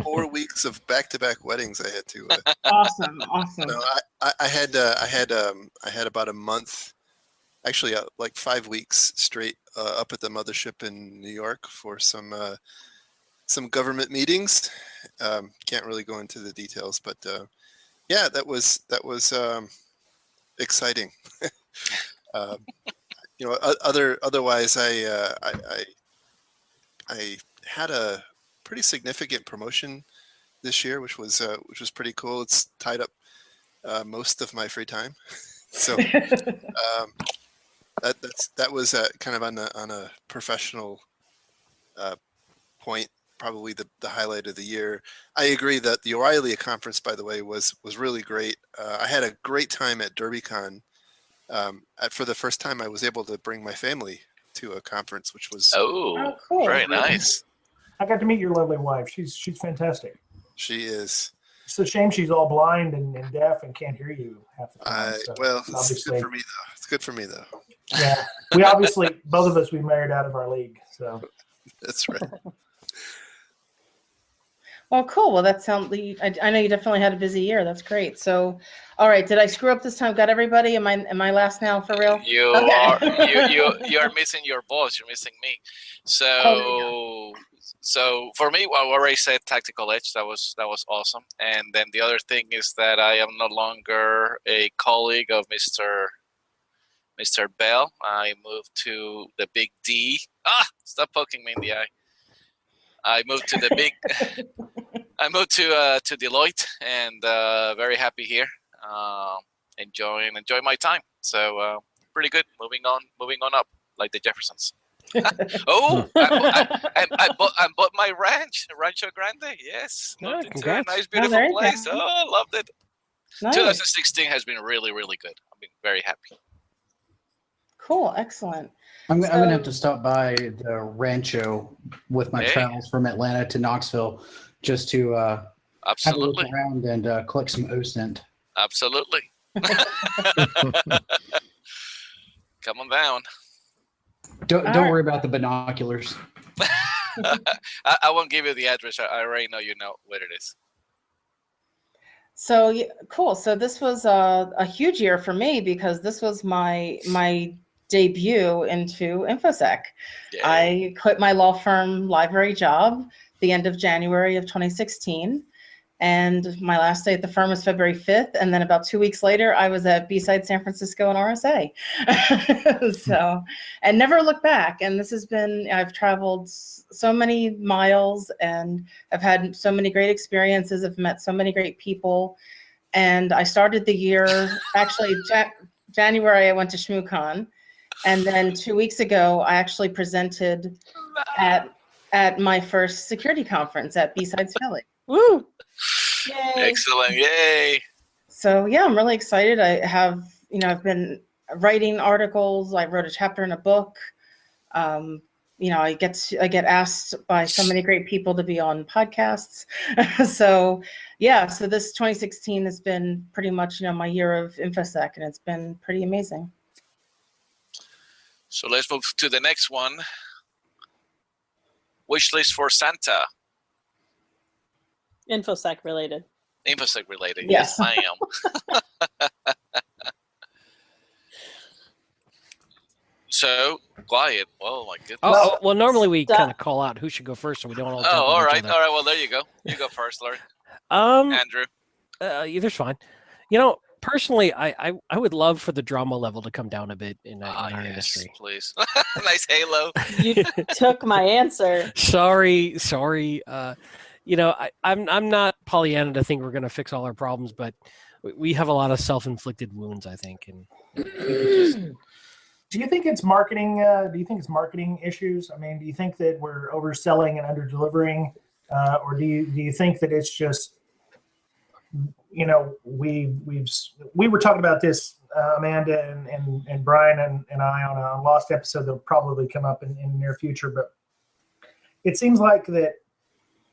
Speaker 7: 4 weeks of back-to-back weddings. I had to.
Speaker 2: Awesome.
Speaker 7: No, I had about a month, actually, like 5 weeks straight up at the mothership in New York for some government meetings. Can't really go into the details, but yeah, that was exciting. Otherwise, I had a pretty significant promotion this year, which was pretty cool. It's tied up most of my free time, so that was kind of on a professional point, probably the highlight of the year. I agree that the O'Reilly conference, by the way, was really great. I had a great time at DerbyCon. For the first time, I was able to bring my family to a conference, which was
Speaker 3: cool. Very nice.
Speaker 6: I got to meet your lovely wife. She's fantastic.
Speaker 7: She is.
Speaker 6: It's a shame she's all blind and deaf and can't hear you half the time.
Speaker 7: It's good for me though. It's good for me though.
Speaker 6: Yeah, we obviously both of us we married out of our league. So
Speaker 7: that's right.
Speaker 2: Well, cool. Well, that sounds. I know you definitely had a busy year. That's great. So, all right. Did I screw up this time? Got everybody? Am I last now for real?
Speaker 3: You are missing your boss. You're missing me. So for me, I already said Tactical Edge. That was awesome. And then the other thing is that I am no longer a colleague of Mr. Bell. I moved to the Big D. Stop poking me in the eye. I moved to the big. I moved to Deloitte, and very happy here. Enjoying my time. So pretty good. Moving on up like the Jeffersons. Oh, I bought my Rancho Grande. Yes,
Speaker 8: Oh,
Speaker 3: moved into a
Speaker 8: congrats.
Speaker 3: nice,
Speaker 2: there
Speaker 3: beautiful
Speaker 2: you go.
Speaker 3: place. Oh, loved it.
Speaker 2: Nice.
Speaker 3: 2016 has been really, really good. I've been very happy.
Speaker 2: Cool. Excellent.
Speaker 4: I'm
Speaker 2: So-
Speaker 4: gonna have to stop by the Rancho with my
Speaker 3: Hey.
Speaker 4: travels from Atlanta to Knoxville just to have a
Speaker 3: Absolutely,
Speaker 4: look around and collect some OSINT.
Speaker 3: absolutely. Come on down.
Speaker 4: Don't
Speaker 2: All right.
Speaker 4: worry about the binoculars.
Speaker 3: I won't give you the address. I already know you know where it is.
Speaker 2: So yeah, cool. So this was a huge year for me because this was my debut into InfoSec.
Speaker 3: Yeah.
Speaker 2: I quit my law firm library job the end of January of 2016. And my last day at the firm was February 5th. And then about 2 weeks later, I was at B-Side San Francisco and RSA. So, and never looked back. And this has been, I've traveled so many miles and I've had so many great experiences. I've met so many great people. And I started the year, actually, January, I went to ShmooCon. And then 2 weeks ago, I actually presented at my first security conference at B-Sides Philly.
Speaker 9: Woo!
Speaker 2: Yay.
Speaker 3: Excellent. Yay.
Speaker 2: So yeah, I'm really excited. I've been writing articles. I wrote a chapter in a book. I get asked by so many great people to be on podcasts. So this 2016 has been pretty much, my year of InfoSec, and it's been pretty amazing.
Speaker 3: So let's move to the next one. Wish list for Santa.
Speaker 9: InfoSec related.
Speaker 3: InfoSec related.
Speaker 2: Yes.
Speaker 3: Yes, I am. So quiet. Oh my goodness.
Speaker 8: Well, normally we
Speaker 9: Stop.
Speaker 8: kind of call out who should go first, so we don't all. jump
Speaker 3: all
Speaker 8: on each
Speaker 3: right.
Speaker 8: other.
Speaker 3: All right. Well, there you go. You go first, Larry. Andrew.
Speaker 8: Either's fine. Personally, I would love for the drama level to come down a bit in our industry.
Speaker 3: Please. Nice halo.
Speaker 9: You took my answer.
Speaker 8: Sorry. I'm not Pollyanna to think we're going to fix all our problems, but we have a lot of self-inflicted wounds, I think. And
Speaker 6: Do you think it's marketing? Do you think it's marketing issues? I mean, do you think that we're overselling and under-delivering, or do you think that it's just, we were talking about this, Amanda and Brian and I on a Lost episode that'll probably come up in the near future, but it seems like that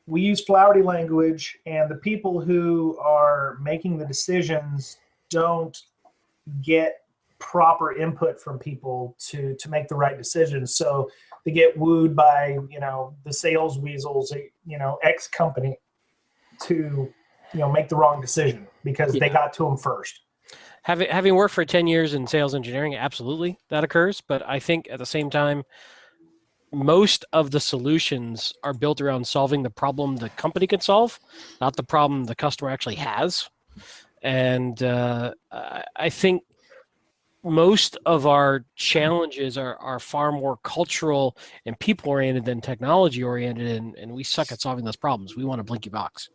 Speaker 6: we use flowery language, and the people who are making the decisions don't get proper input from people to make the right decisions. So they get wooed by, the sales weasels, X company to, make the wrong decision because they got to them first.
Speaker 8: having worked for 10 years in sales engineering, absolutely that occurs. But I think at the same time, most of the solutions are built around solving the problem the company can solve, not the problem the customer actually has. And I think most of our challenges are far more cultural and people-oriented than technology-oriented, and we suck at solving those problems. We want a blinky box.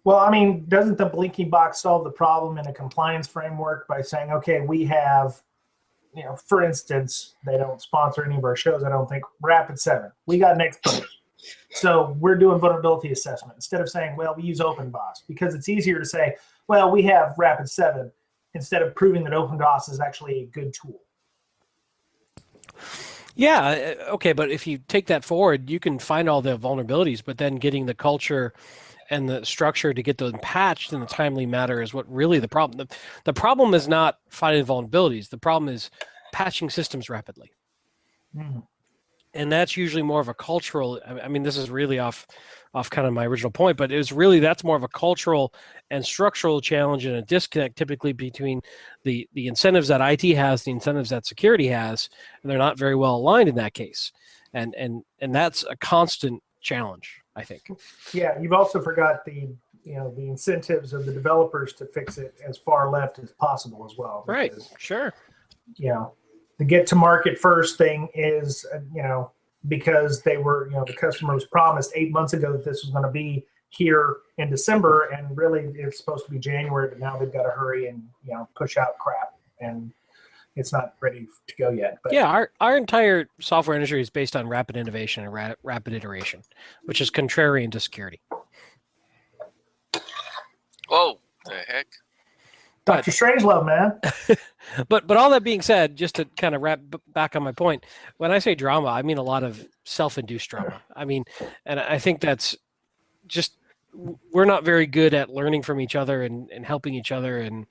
Speaker 6: Well, I mean, doesn't the blinky box solve the problem in a compliance framework by saying, okay, we have, for instance, they don't sponsor any of our shows, I don't think, Rapid7. We got an expert. So we're doing vulnerability assessment instead of saying, well, we use OpenBOS, because it's easier to say, well, we have Rapid7 instead of proving that OpenBOS is actually a good tool.
Speaker 8: Yeah, okay, but if you take that forward, you can find all the vulnerabilities, but then getting the culture and the structure to get them patched in a timely manner is what really the problem. The problem is not finding vulnerabilities. The problem is patching systems rapidly.
Speaker 6: Mm.
Speaker 8: And that's usually more of a cultural, I mean, this is really off kind of my original point, but that's more of a cultural and structural challenge and a disconnect typically between the incentives that IT has, the incentives that security has, and they're not very well aligned in that case. And that's a constant challenge, I think.
Speaker 6: Yeah, you've also forgot the incentives of the developers to fix it as far left as possible as well.
Speaker 8: Right, sure.
Speaker 6: The get to market first thing is, because they were, the customer was promised 8 months ago that this was going to be here in December, and really it's supposed to be January, but now they've got to hurry and, push out crap. And it's not ready to go yet. But
Speaker 8: yeah, our entire software industry is based on rapid innovation and rapid iteration, which is contrarian to security.
Speaker 3: Whoa, the heck.
Speaker 6: Dr. Strangelove, man.
Speaker 8: But all that being said, just to kind of wrap back on my point, when I say drama, I mean a lot of self-induced drama. I mean, and I think that's just, we're not very good at learning from each other and helping each other. And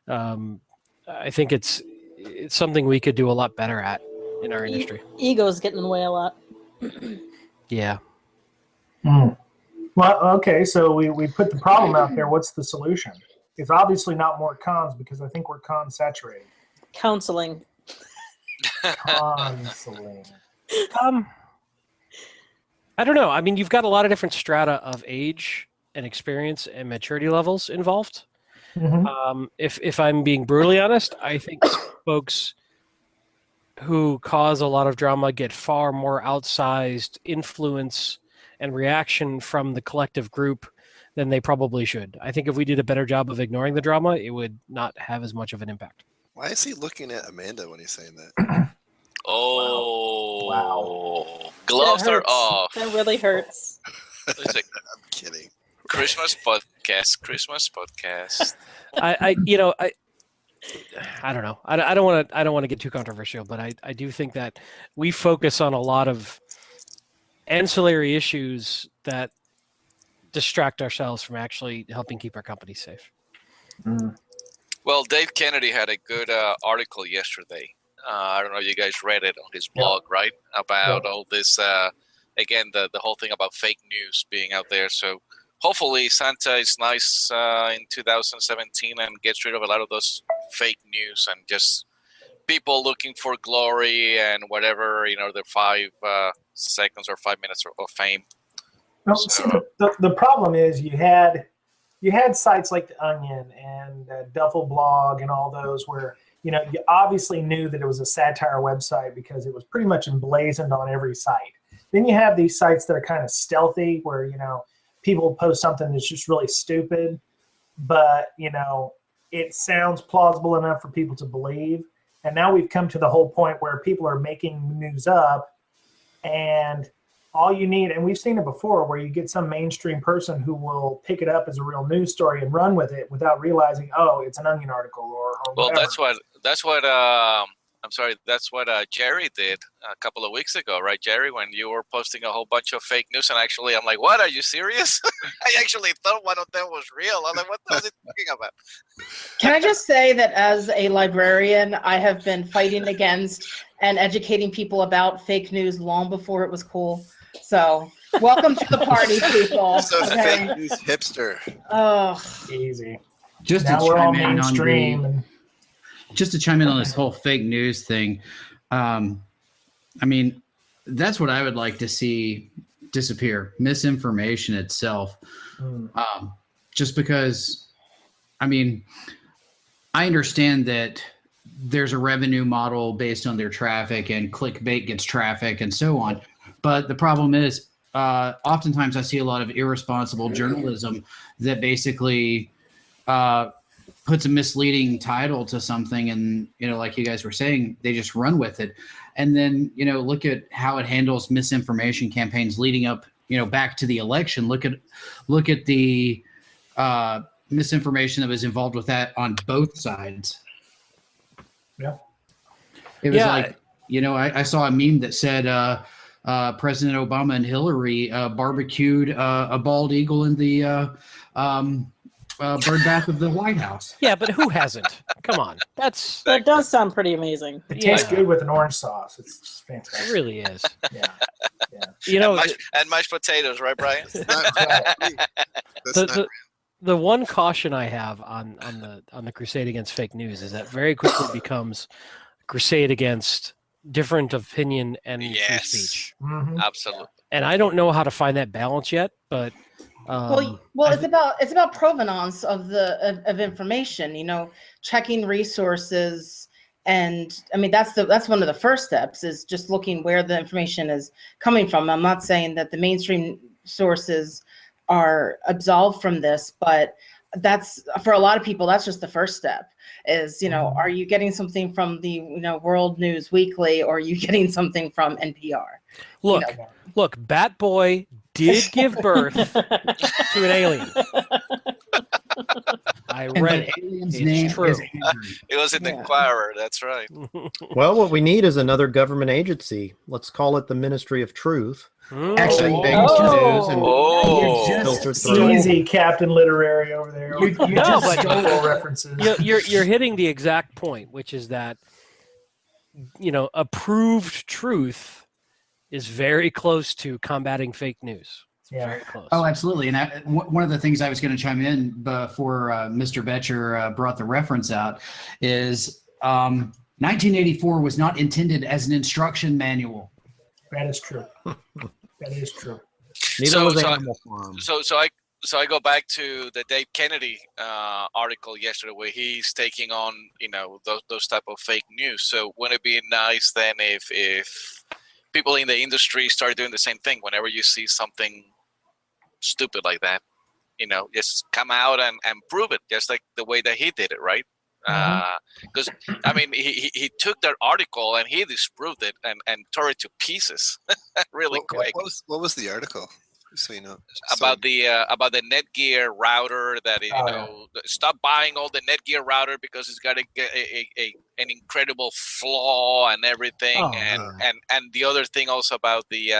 Speaker 8: I think it's something we could do a lot better at in our industry.
Speaker 9: Ego's getting in the way a lot.
Speaker 8: Yeah.
Speaker 6: Mm. Well, okay, so we put the problem out there. What's the solution? It's obviously not more cons, because I think we're con saturated.
Speaker 9: Counseling.
Speaker 6: Counseling.
Speaker 8: I don't know. I mean, you've got a lot of different strata of age and experience and maturity levels involved.
Speaker 6: Mm-hmm.
Speaker 8: If I'm being brutally honest, I think folks who cause a lot of drama get far more outsized influence and reaction from the collective group than they probably should. I think if we did a better job of ignoring the drama, it would not have as much of an impact.
Speaker 7: Why is he looking at Amanda when he's saying that?
Speaker 3: Oh.
Speaker 6: Wow.
Speaker 3: Gloves
Speaker 9: That
Speaker 3: are
Speaker 9: hurts.
Speaker 3: off.
Speaker 9: That really hurts.
Speaker 3: It's like
Speaker 7: I'm kidding.
Speaker 3: Christmas podcast.
Speaker 8: I don't know. I don't want to get too controversial, but I do think that we focus on a lot of ancillary issues that distract ourselves from actually helping keep our company safe.
Speaker 6: Mm.
Speaker 3: Well, Dave Kennedy had a good article yesterday. I don't know if you guys read it on his blog, right? About all this, again, the whole thing about fake news being out there. So hopefully Santa is nice in 2017 and gets rid of a lot of those fake news and just people looking for glory and whatever, their 5 seconds or 5 minutes of fame.
Speaker 6: No, see, the problem is you had sites like The Onion and Duffel Blog and all those where, you obviously knew that it was a satire website because it was pretty much emblazoned on every site. Then you have these sites that are kind of stealthy where, people post something that's just really stupid, but, it sounds plausible enough for people to believe. And now we've come to the whole point where people are making news up, and all you need, and we've seen it before, where you get some mainstream person who will pick it up as a real news story and run with it without realizing, oh, it's an Onion article or
Speaker 3: well,
Speaker 6: whatever.
Speaker 3: that's what Jerry did a couple of weeks ago, right, Jerry? When you were posting a whole bunch of fake news, and actually, I'm like, "What? Are you serious?" I actually thought one of them was real. I'm like, "What was he talking about?"
Speaker 2: Can I just say that as a librarian, I have been fighting against and educating people about fake news long before it was cool. So, welcome to the party, people.
Speaker 7: So
Speaker 2: Okay.
Speaker 7: fake news hipster.
Speaker 2: Oh,
Speaker 6: Easy.
Speaker 4: Just
Speaker 6: Now
Speaker 4: to
Speaker 6: we're all
Speaker 4: chime in on
Speaker 6: mainstream.
Speaker 4: the, just to chime in on this whole fake news thing. I mean, that's what I would like to see disappear. Misinformation itself. Just because, I mean, I understand that there's a revenue model based on their traffic and clickbait gets traffic and so on. But the problem is, oftentimes I see a lot of irresponsible journalism that basically puts a misleading title to something, and like you guys were saying, they just run with it. And then look at how it handles misinformation campaigns leading up back to the election. Look at the misinformation that was involved with that on both sides.
Speaker 6: Yeah,
Speaker 4: it was like I saw a meme that said President Obama and Hillary barbecued a bald eagle in the bird bath of the White House.
Speaker 8: Yeah, but who hasn't? Come on.
Speaker 9: That does sound pretty amazing.
Speaker 6: it tastes good with an orange sauce. It's just
Speaker 8: It
Speaker 6: fantastic.
Speaker 8: really is.
Speaker 6: Yeah.
Speaker 3: And mashed potatoes, right, Brian?
Speaker 8: The one caution I have on the crusade against fake news is that very quickly becomes a crusade against different opinion and free speech.
Speaker 6: Mm-hmm.
Speaker 3: Absolutely.
Speaker 8: And I don't know how to find that balance yet, but
Speaker 2: well, it's about provenance of information. Checking resources, and I mean that's one of the first steps is just looking where the information is coming from. I'm not saying that the mainstream sources are absolved from this, but that's for a lot of people, that's just the first step is, are you getting something from the, World News Weekly, or are you getting something from NPR?
Speaker 8: Look, Bat Boy did give birth to an alien. I read it.
Speaker 4: Alien's
Speaker 8: It's
Speaker 4: name
Speaker 8: true.
Speaker 4: is Andrew.
Speaker 3: It was an Inquirer. That's right.
Speaker 5: Well, what we need is another government agency. Let's call it the Ministry of Truth.
Speaker 4: Actually,
Speaker 5: Big news and filter through.
Speaker 6: Easy, Captain Literary over there.
Speaker 4: You just
Speaker 6: stole
Speaker 4: stole
Speaker 6: references.
Speaker 8: You're hitting the exact point, which is that approved truth is very close to combating fake news.
Speaker 6: Yeah.
Speaker 8: Very close.
Speaker 4: Oh, absolutely. And one of the things I was going to chime in before Mr. Betcher brought the reference out is 1984 was not intended as an instruction manual.
Speaker 6: That is true. That is true.
Speaker 5: Neither was Animal Farm.
Speaker 3: So I go back to the Dave Kennedy article yesterday, where he's taking on those type of fake news. So wouldn't it be nice then if people in the industry start doing the same thing? Whenever you see something stupid like that, just come out and prove it, just like the way that he did it, right? Because he took that article and he disproved it and tore it to pieces really quick.
Speaker 7: What was the article? So
Speaker 3: about the Netgear router that stop buying all the Netgear router because it's got an incredible flaw and everything, and the other thing also about the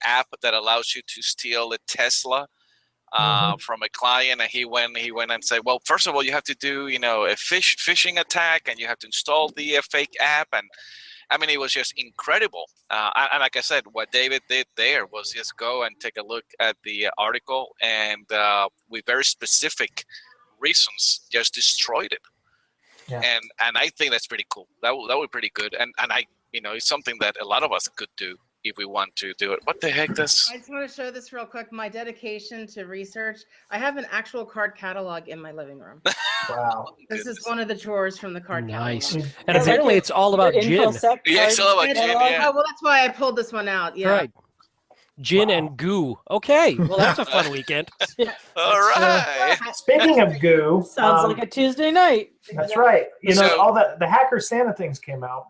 Speaker 3: app that allows you to steal a Tesla from a client, and he went and said, well, first of all, you have to do a phishing attack, and you have to install the fake app, and it was just incredible. And like I said, what David did there was just go and take a look at the article, and with very specific reasons, just destroyed it. Yeah. And I think that's pretty cool. That would be pretty good. And it's something that a lot of us could do if we want to do it. What the heck does?
Speaker 2: I just want to show this real quick. My dedication to research. I have an actual card catalog in my living room.
Speaker 6: Wow.
Speaker 2: This is one of the drawers from the card catalog.
Speaker 8: And apparently it's all about gin.
Speaker 3: Yeah, it's all about gin. Yeah.
Speaker 2: Oh, well, that's why I pulled this one out. Yeah.
Speaker 8: Right. Gin and goo. Okay. Well, that's a fun weekend.
Speaker 3: All right.
Speaker 6: Speaking of goo.
Speaker 9: Sounds like a Tuesday night.
Speaker 6: That's right. All the Hacker Santa things came out.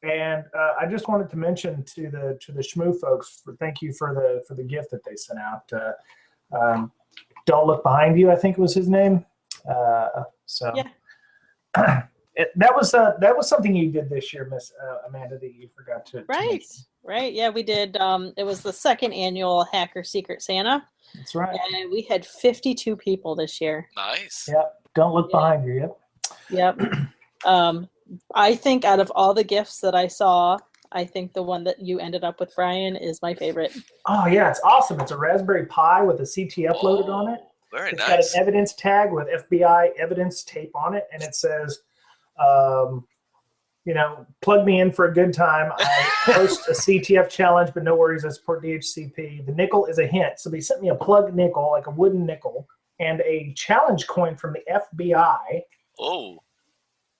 Speaker 6: And I just wanted to mention to the Shmoo folks, thank you for the gift that they sent out. Don't Look Behind You, I think was his name. That was something you did this year, Miss Amanda, that you forgot to.
Speaker 9: Right. Yeah, we did. It was the second annual Hacker Secret Santa.
Speaker 6: That's right.
Speaker 9: And we had 52 people this year.
Speaker 3: Nice.
Speaker 6: Yep. Don't look behind you.
Speaker 9: Yep. I think out of all the gifts that I saw, I think the one that you ended up with, Brian, is my favorite.
Speaker 6: Oh, yeah. It's awesome. It's a Raspberry Pi with a CT uploaded on it.
Speaker 3: Very
Speaker 6: it's
Speaker 3: nice.
Speaker 6: It's got an evidence tag with FBI evidence tape on it, and it says, plug me in for a good time. I host a CTF challenge, but no worries, I support DHCP. The nickel is a hint. So they sent me a plug nickel, like a wooden nickel, and a challenge coin from the FBI.
Speaker 3: Oh.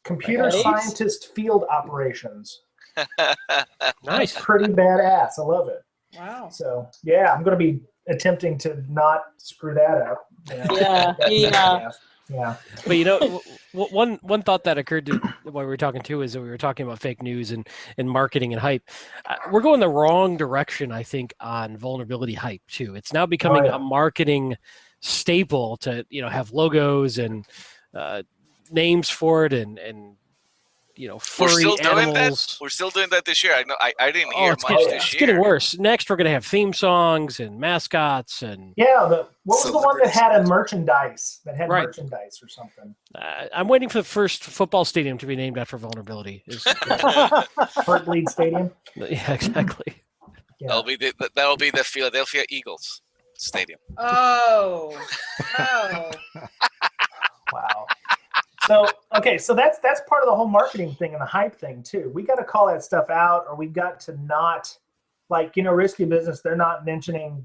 Speaker 6: Computer scientist field operations.
Speaker 8: Nice.
Speaker 6: Pretty badass. I love it.
Speaker 2: Wow.
Speaker 6: So, yeah, I'm going to be attempting to not screw that up. Yeah.
Speaker 8: But one thought that occurred to while we were talking too is that we were talking about fake news and marketing and hype. We're going the wrong direction, I think, on vulnerability hype too. It's now becoming a marketing staple to have logos and names for it and furry animals.
Speaker 3: We're still doing that this year. I know. I didn't hear much this year.
Speaker 8: It's getting worse. Next, we're going to have theme songs and mascots and.
Speaker 6: Yeah, what was the one that had a merchandise? That had merchandise or something.
Speaker 8: I'm waiting for the first football stadium to be named after vulnerability.
Speaker 6: Heartbleed Stadium.
Speaker 8: Yeah, exactly.
Speaker 3: Yeah. That'll be the Philadelphia Eagles Stadium.
Speaker 2: Oh.
Speaker 6: Wow. So that's part of the whole marketing thing and the hype thing too. We got to call that stuff out, or we've got to not, Risky Business. They're not mentioning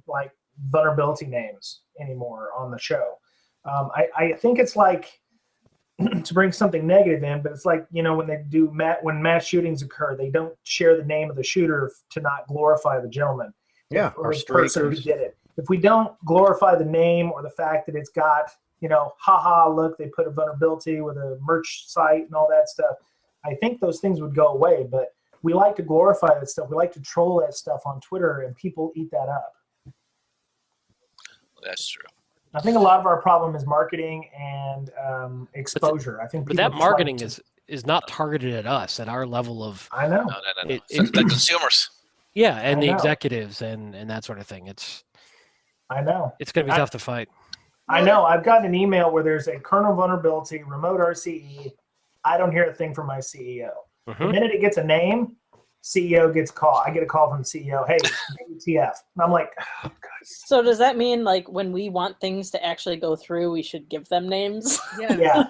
Speaker 6: vulnerability names anymore on the show. I think it's to bring something negative in, but it's when mass shootings occur, they don't share the name of the shooter to not glorify the gentleman.
Speaker 5: Yeah,
Speaker 6: or the person who did it. If we don't glorify the name or the fact that it's got haha, look, they put a vulnerability with a merch site and all that stuff. I think those things would go away, but we like to glorify that stuff. We like to troll that stuff on Twitter, and people eat that up.
Speaker 3: That's true.
Speaker 6: I think a lot of our problem is marketing and exposure. I think,
Speaker 8: but that marketing is not targeted at us, at our level of.
Speaker 6: I know.
Speaker 3: No. It's the consumers.
Speaker 8: Yeah, and the executives and that sort of thing.
Speaker 6: I know.
Speaker 8: It's going to be tough to fight.
Speaker 6: I know. I've gotten an email where there's a kernel vulnerability, remote RCE. I don't hear a thing from my CEO. The minute it gets a name, CEO gets a call. I get a call from the CEO. Hey, WTF? And I'm like, oh, God.
Speaker 9: So does that mean like when we want things to actually go through, we should give them names?
Speaker 6: Yeah.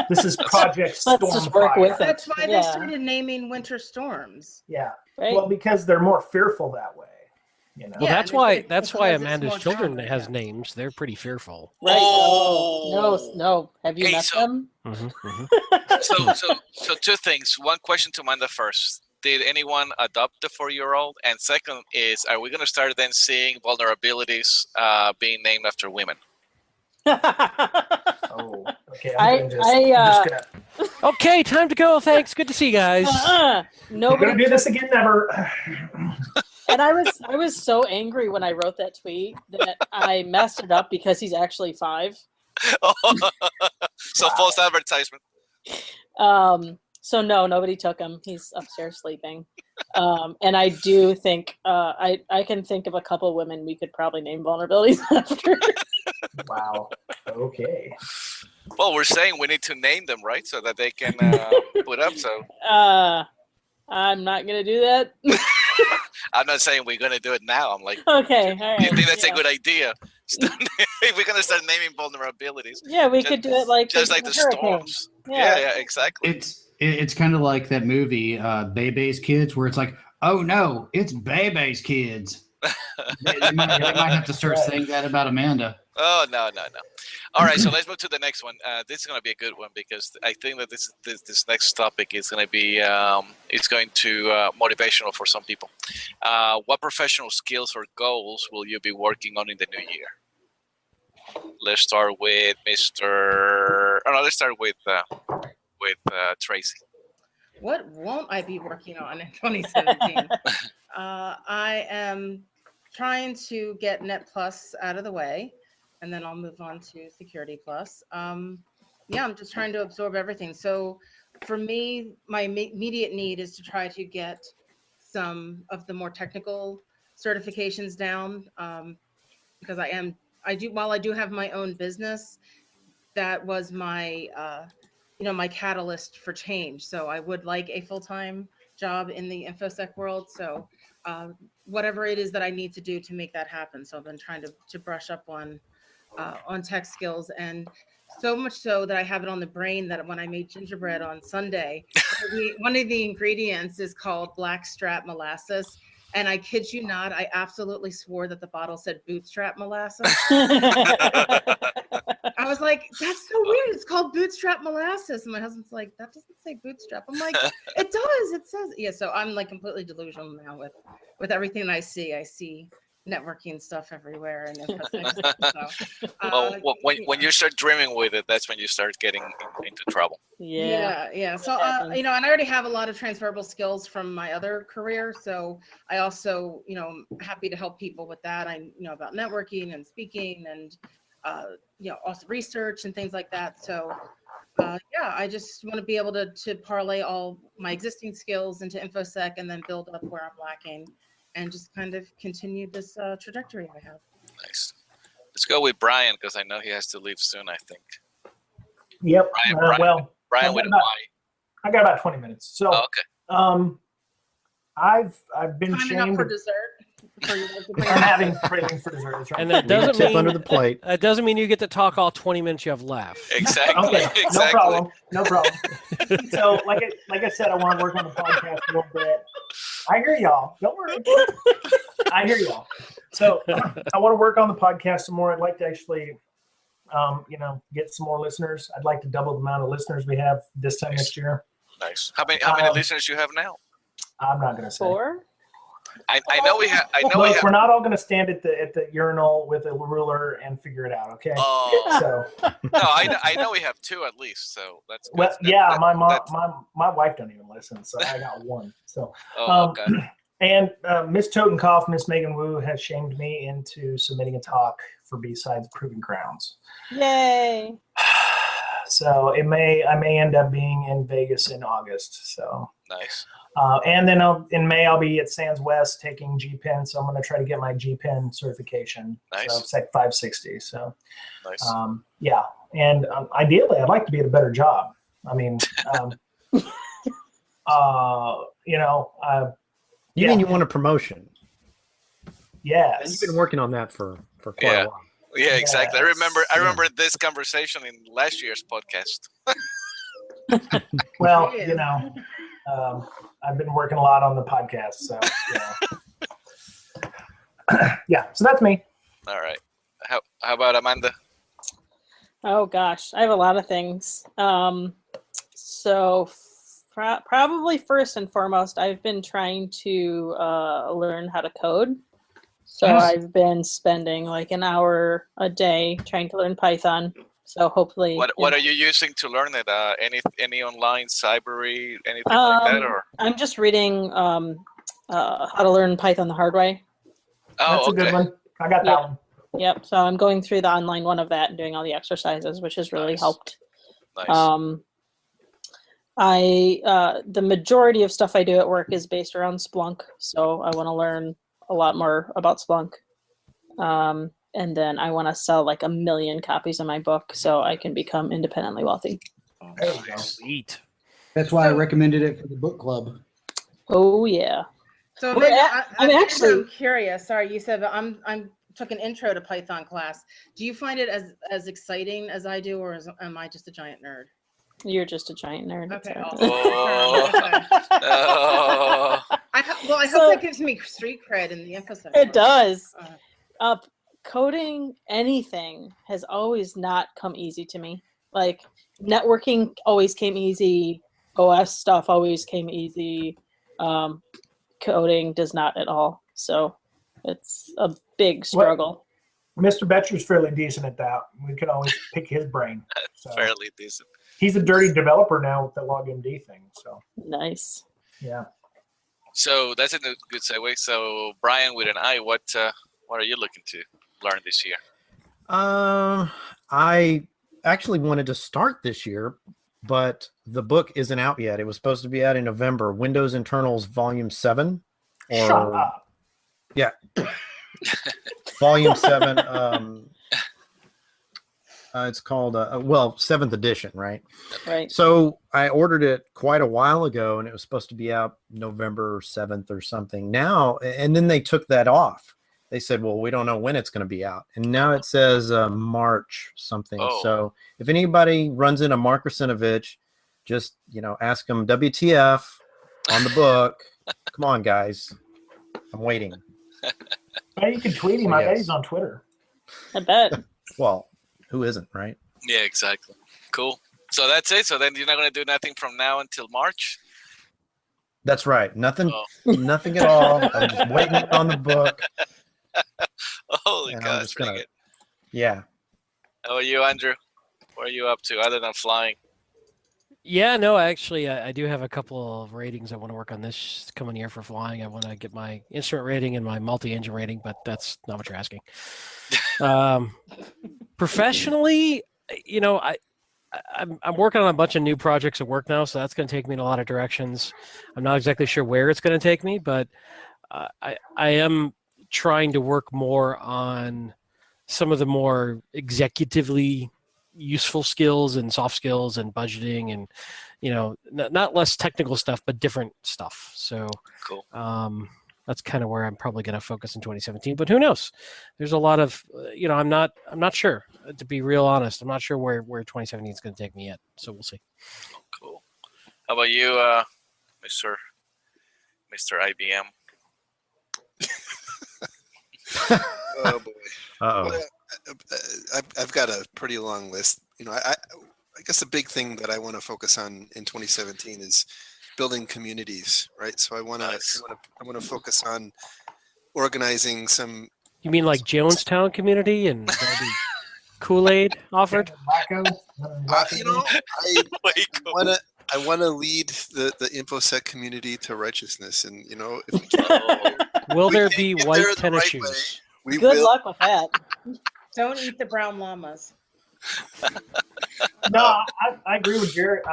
Speaker 6: This is Project Stormfire.
Speaker 9: Let's just work with it.
Speaker 2: That's why they started naming winter storms.
Speaker 6: Yeah.
Speaker 9: Right?
Speaker 6: Well, because they're more fearful that way.
Speaker 8: Well, that's why Amanda's children has names. They're pretty fearful.
Speaker 9: Right. Oh. No. Have you met them?
Speaker 3: So two things. One question to Amanda first. Did anyone adopt the 4-year-old? And second is, are we going to start then seeing vulnerabilities being named after women?
Speaker 6: Oh, okay.
Speaker 8: Okay, time to go. Thanks. Good to see you guys.
Speaker 6: We're going to do this again, never.
Speaker 9: And I was so angry when I wrote that tweet that I messed it up because he's actually 5.
Speaker 3: So false advertisement.
Speaker 9: So no, nobody took him. He's upstairs sleeping. And I do think I can think of a couple of women we could probably name vulnerabilities after.
Speaker 6: Wow. Okay.
Speaker 3: Well, we're saying we need to name them, right, so that they can put up. So
Speaker 9: I'm not gonna do that.
Speaker 3: I'm not saying we're gonna do it now. I'm like,
Speaker 9: okay, all right.
Speaker 3: You think that's a good idea? If we're gonna start naming vulnerabilities,
Speaker 9: we could do it like
Speaker 3: just like the storms. Yeah, exactly.
Speaker 4: It's kind of like that movie, Bebe's Kids, where it's like, oh no, it's Bebe's Kids. they might have to start saying that about Amanda.
Speaker 3: Oh, no. All right, so let's move to the next one. This is going to be a good one because I think that this next topic is going to be motivational for some people. What professional skills or goals will you be working on in the new year? Let's start with let's start with Tracy.
Speaker 2: What won't I be working on in 2017? I am trying to get Net Plus out of the way, and then I'll move on to Security Plus. I'm just trying to absorb everything. So for me, my immediate need is to try to get some of the more technical certifications down, because while I do have my own business, that was my my catalyst for change. So I would like a full-time job in the InfoSec world. So whatever it is that I need to do to make that happen. So I've been trying to brush up on tech skills, and so much so that I have it on the brain that when I made gingerbread on Sunday, one of the ingredients is called blackstrap molasses. And I kid you not, I absolutely swore that the bottle said bootstrap molasses. I was like, that's so weird. It's called bootstrap molasses. And my husband's like, that doesn't say bootstrap. I'm like, it does. It says, yeah. So I'm like completely delusional now with everything I see. I see networking stuff everywhere. And
Speaker 3: when you start dreaming with it, that's when you start getting into trouble.
Speaker 2: Yeah. So, and I already have a lot of transferable skills from my other career. So I also, I'm happy to help people with that. I know about networking and speaking and, also research and things like that. So, I just want to be able to parlay all my existing skills into InfoSec and then build up where I'm lacking and just kind of continue this trajectory I have.
Speaker 3: Nice. Let's go with Brian because I know he has to leave soon, I think.
Speaker 6: Yep.
Speaker 3: Brian with a Y.
Speaker 6: I got about 20 minutes. So,
Speaker 3: okay.
Speaker 6: I've been
Speaker 2: shamed
Speaker 6: for
Speaker 2: dessert.
Speaker 6: I'm having cravings for dessert. That's right.
Speaker 8: And that doesn't mean
Speaker 5: under the plate.
Speaker 8: That doesn't mean you get to talk all 20 minutes you have left.
Speaker 3: Exactly.
Speaker 6: Okay.
Speaker 3: Exactly.
Speaker 6: No problem. So, like I said, I want to work on the podcast a little bit. I hear y'all. Don't worry. I hear y'all. So I want to work on the podcast some more. I'd like to actually, get some more listeners. I'd like to double the amount of listeners we have this time next year.
Speaker 3: Nice. How many listeners you have now?
Speaker 6: I'm not going to say.
Speaker 9: 4?
Speaker 3: I know we have. I know we
Speaker 6: Look,
Speaker 3: have.
Speaker 6: we're not all going to stand at the urinal with a ruler and figure it out, okay?
Speaker 3: Oh,
Speaker 6: So,
Speaker 3: no, I know we have 2 at least. So that's good.
Speaker 6: well, yeah, my wife don't even listen, so I got 1. So,
Speaker 3: okay.
Speaker 6: And Miss Totenkopf, Miss Megan Wu, has shamed me into submitting a talk for B-Sides Proving Grounds.
Speaker 9: Yay!
Speaker 6: So I may end up being in Vegas in August. So
Speaker 3: Nice.
Speaker 6: And then in May I'll be at Sands West taking G-Pen. So I'm going to try to get my G-Pen certification.
Speaker 3: Nice.
Speaker 6: So Sec 560. So
Speaker 3: Nice.
Speaker 6: yeah, and ideally I'd like to be at a better job. I mean,
Speaker 5: You mean you want a promotion?
Speaker 6: Yes.
Speaker 5: And you've been working on that for quite a while.
Speaker 3: Yeah, exactly. I
Speaker 6: Yes.
Speaker 3: remember this conversation in last year's podcast.
Speaker 6: Well, I've been working a lot on the podcast, so yeah. So that's me.
Speaker 3: All right. How about Amanda?
Speaker 9: Oh gosh, I have a lot of things. So probably first and foremost, I've been trying to learn how to code. So I've been spending like an hour a day trying to learn Python. So hopefully.
Speaker 3: What are you using to learn it? Any online cybery, anything like that, or?
Speaker 9: I'm just reading how to learn Python the hard way.
Speaker 3: Oh,
Speaker 6: That's a good one. I got that one.
Speaker 9: Yep. So I'm going through the online one of that and doing all the exercises, which has really helped.
Speaker 3: Nice.
Speaker 9: The majority of stuff I do at work is based around Splunk, so I want to learn a lot more about Splunk. And then I want to sell like 1 million copies of my book so I can become independently wealthy.
Speaker 6: There you go.
Speaker 8: Sweet.
Speaker 4: That's why I recommended it for the book club.
Speaker 9: Oh yeah.
Speaker 2: So
Speaker 9: I'm actually
Speaker 2: curious. Sorry, you said that I'm took an intro to Python class. Do you find it as exciting as I do, or am I just a giant nerd?
Speaker 9: You're just a giant nerd.
Speaker 2: Okay. I hope that gives me street cred in the InfoSec.
Speaker 9: It does. Coding anything has always not come easy to me. Like networking always came easy. OS stuff always came easy. Coding does not at all. So it's a big struggle.
Speaker 6: Well, Mr. Betcher's fairly decent at that. We can always pick his brain. So.
Speaker 3: Fairly decent.
Speaker 6: He's a dirty developer now with the LogMD thing. So
Speaker 9: nice.
Speaker 6: Yeah.
Speaker 3: So that's a good segue. So Brian, with an I, what are you looking to learn this year?
Speaker 5: I actually wanted to start this year, but the book isn't out yet. It was supposed to be out in November. Windows Internals Volume 7.
Speaker 6: Shut up.
Speaker 5: Yeah. Volume 7. It's called, 7th edition, right?
Speaker 9: Right.
Speaker 5: So I ordered it quite a while ago, and it was supposed to be out November 7th or something. Now, and then they took that off. They said, well, we don't know when it's going to be out. And now it says March something.
Speaker 3: Oh.
Speaker 5: So if anybody runs into Mark Rusinovich, just, ask him WTF on the book. Come on, guys. I'm waiting.
Speaker 6: Yeah, you can tweet him.
Speaker 5: So,
Speaker 6: I
Speaker 5: yes.
Speaker 6: bet he's on Twitter.
Speaker 9: I bet.
Speaker 5: Well, who isn't, right?
Speaker 3: Yeah, exactly. Cool. So that's it. So then you're not going to do nothing from now until March?
Speaker 5: That's right. Nothing at all. I'm just waiting on the book.
Speaker 3: Holy
Speaker 5: And
Speaker 3: God.
Speaker 5: I'm just gonna, yeah.
Speaker 3: How are you, Andrew? What are you up to other than flying?
Speaker 8: Yeah, no, actually, I do have a couple of ratings I want to work on this coming year for flying. I want to get my instrument rating and my multi-engine rating, but that's not what you're asking. Professionally, I'm working on a bunch of new projects at work now, so that's going to take me in a lot of directions. I'm not exactly sure where it's going to take me, but I am trying to work more on some of the more executively useful skills and soft skills and budgeting and not less technical stuff but different stuff. So
Speaker 3: cool.
Speaker 8: That's kind of where I'm probably going to focus in 2017, but who knows? There's a lot of I'm not sure, to be real honest. I'm not sure where 2017 is going to take me yet, so we'll see.
Speaker 3: Cool. How about you, Mr. IBM?
Speaker 7: Oh boy.
Speaker 5: Uh-oh.
Speaker 7: Well, I've got a pretty long list. I guess the big thing that I want to focus on in 2017 is building communities, right? So I want
Speaker 3: Nice.
Speaker 7: to focus on organizing some.
Speaker 8: You mean like Jonestown community and there'll be Kool-Aid offered?
Speaker 7: I want to lead the InfoSec community to righteousness, and if we can,
Speaker 8: Will
Speaker 7: we
Speaker 8: there
Speaker 7: can't
Speaker 8: be
Speaker 7: get
Speaker 8: white
Speaker 7: there the
Speaker 8: tennis
Speaker 7: right
Speaker 8: shoes?
Speaker 7: we
Speaker 9: Good
Speaker 7: will.
Speaker 9: luck with that.
Speaker 2: Don't eat the brown llamas.
Speaker 6: No, I agree with Jared.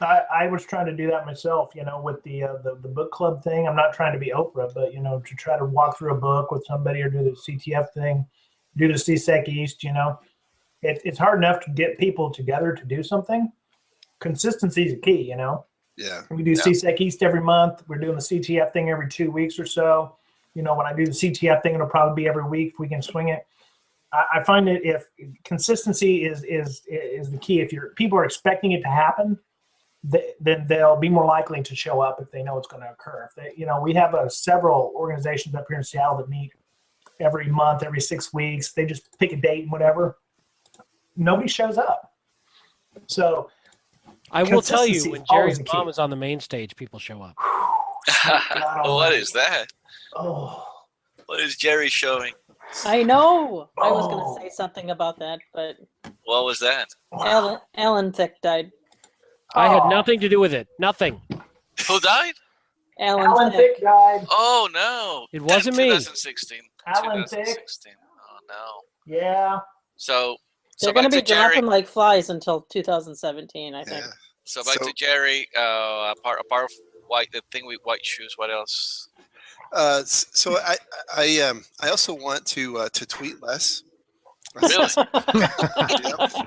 Speaker 6: I was trying to do that myself, with the book club thing. I'm not trying to be Oprah, but to try to walk through a book with somebody or do the CTF thing, do the CSEC East. It's hard enough to get people together to do something. Consistency is a key.
Speaker 7: Yeah.
Speaker 6: We do CSEC East every month. We're doing the CTF thing every 2 weeks or so. When I do the CTF thing, it'll probably be every week if we can swing it. I find that if consistency is the key, if people are expecting it to happen, then they'll be more likely to show up if they know it's going to occur. We have several organizations up here in Seattle that meet every month, every 6 weeks. They just pick a date and whatever. Nobody shows up. So
Speaker 8: I will tell you,
Speaker 6: consistency
Speaker 8: when
Speaker 6: is always
Speaker 8: Jerry's
Speaker 6: the key.
Speaker 8: mom is on the main stage, people show up.
Speaker 3: What is that?
Speaker 6: Oh,
Speaker 3: What is Jerry showing?
Speaker 9: I know. I was going to say something about that, but
Speaker 3: What was that?
Speaker 9: Alan Thicke died.
Speaker 8: I had nothing to do with it. Nothing.
Speaker 3: Who died?
Speaker 9: Alan
Speaker 6: Thicke
Speaker 9: Thicke.
Speaker 6: died.
Speaker 3: Oh no!
Speaker 8: It wasn't me.
Speaker 3: 2016.
Speaker 6: Alan Thicke.
Speaker 3: 2016. Oh no!
Speaker 6: Yeah.
Speaker 3: So
Speaker 9: They're going to
Speaker 3: back
Speaker 9: be
Speaker 3: Jerry.
Speaker 9: dropping like flies until 2017, I think.
Speaker 7: Yeah.
Speaker 3: So back to Jerry. Apart of the thing with white shoes. What else?
Speaker 7: So I also want to tweet less.
Speaker 3: Really?
Speaker 7: Yep.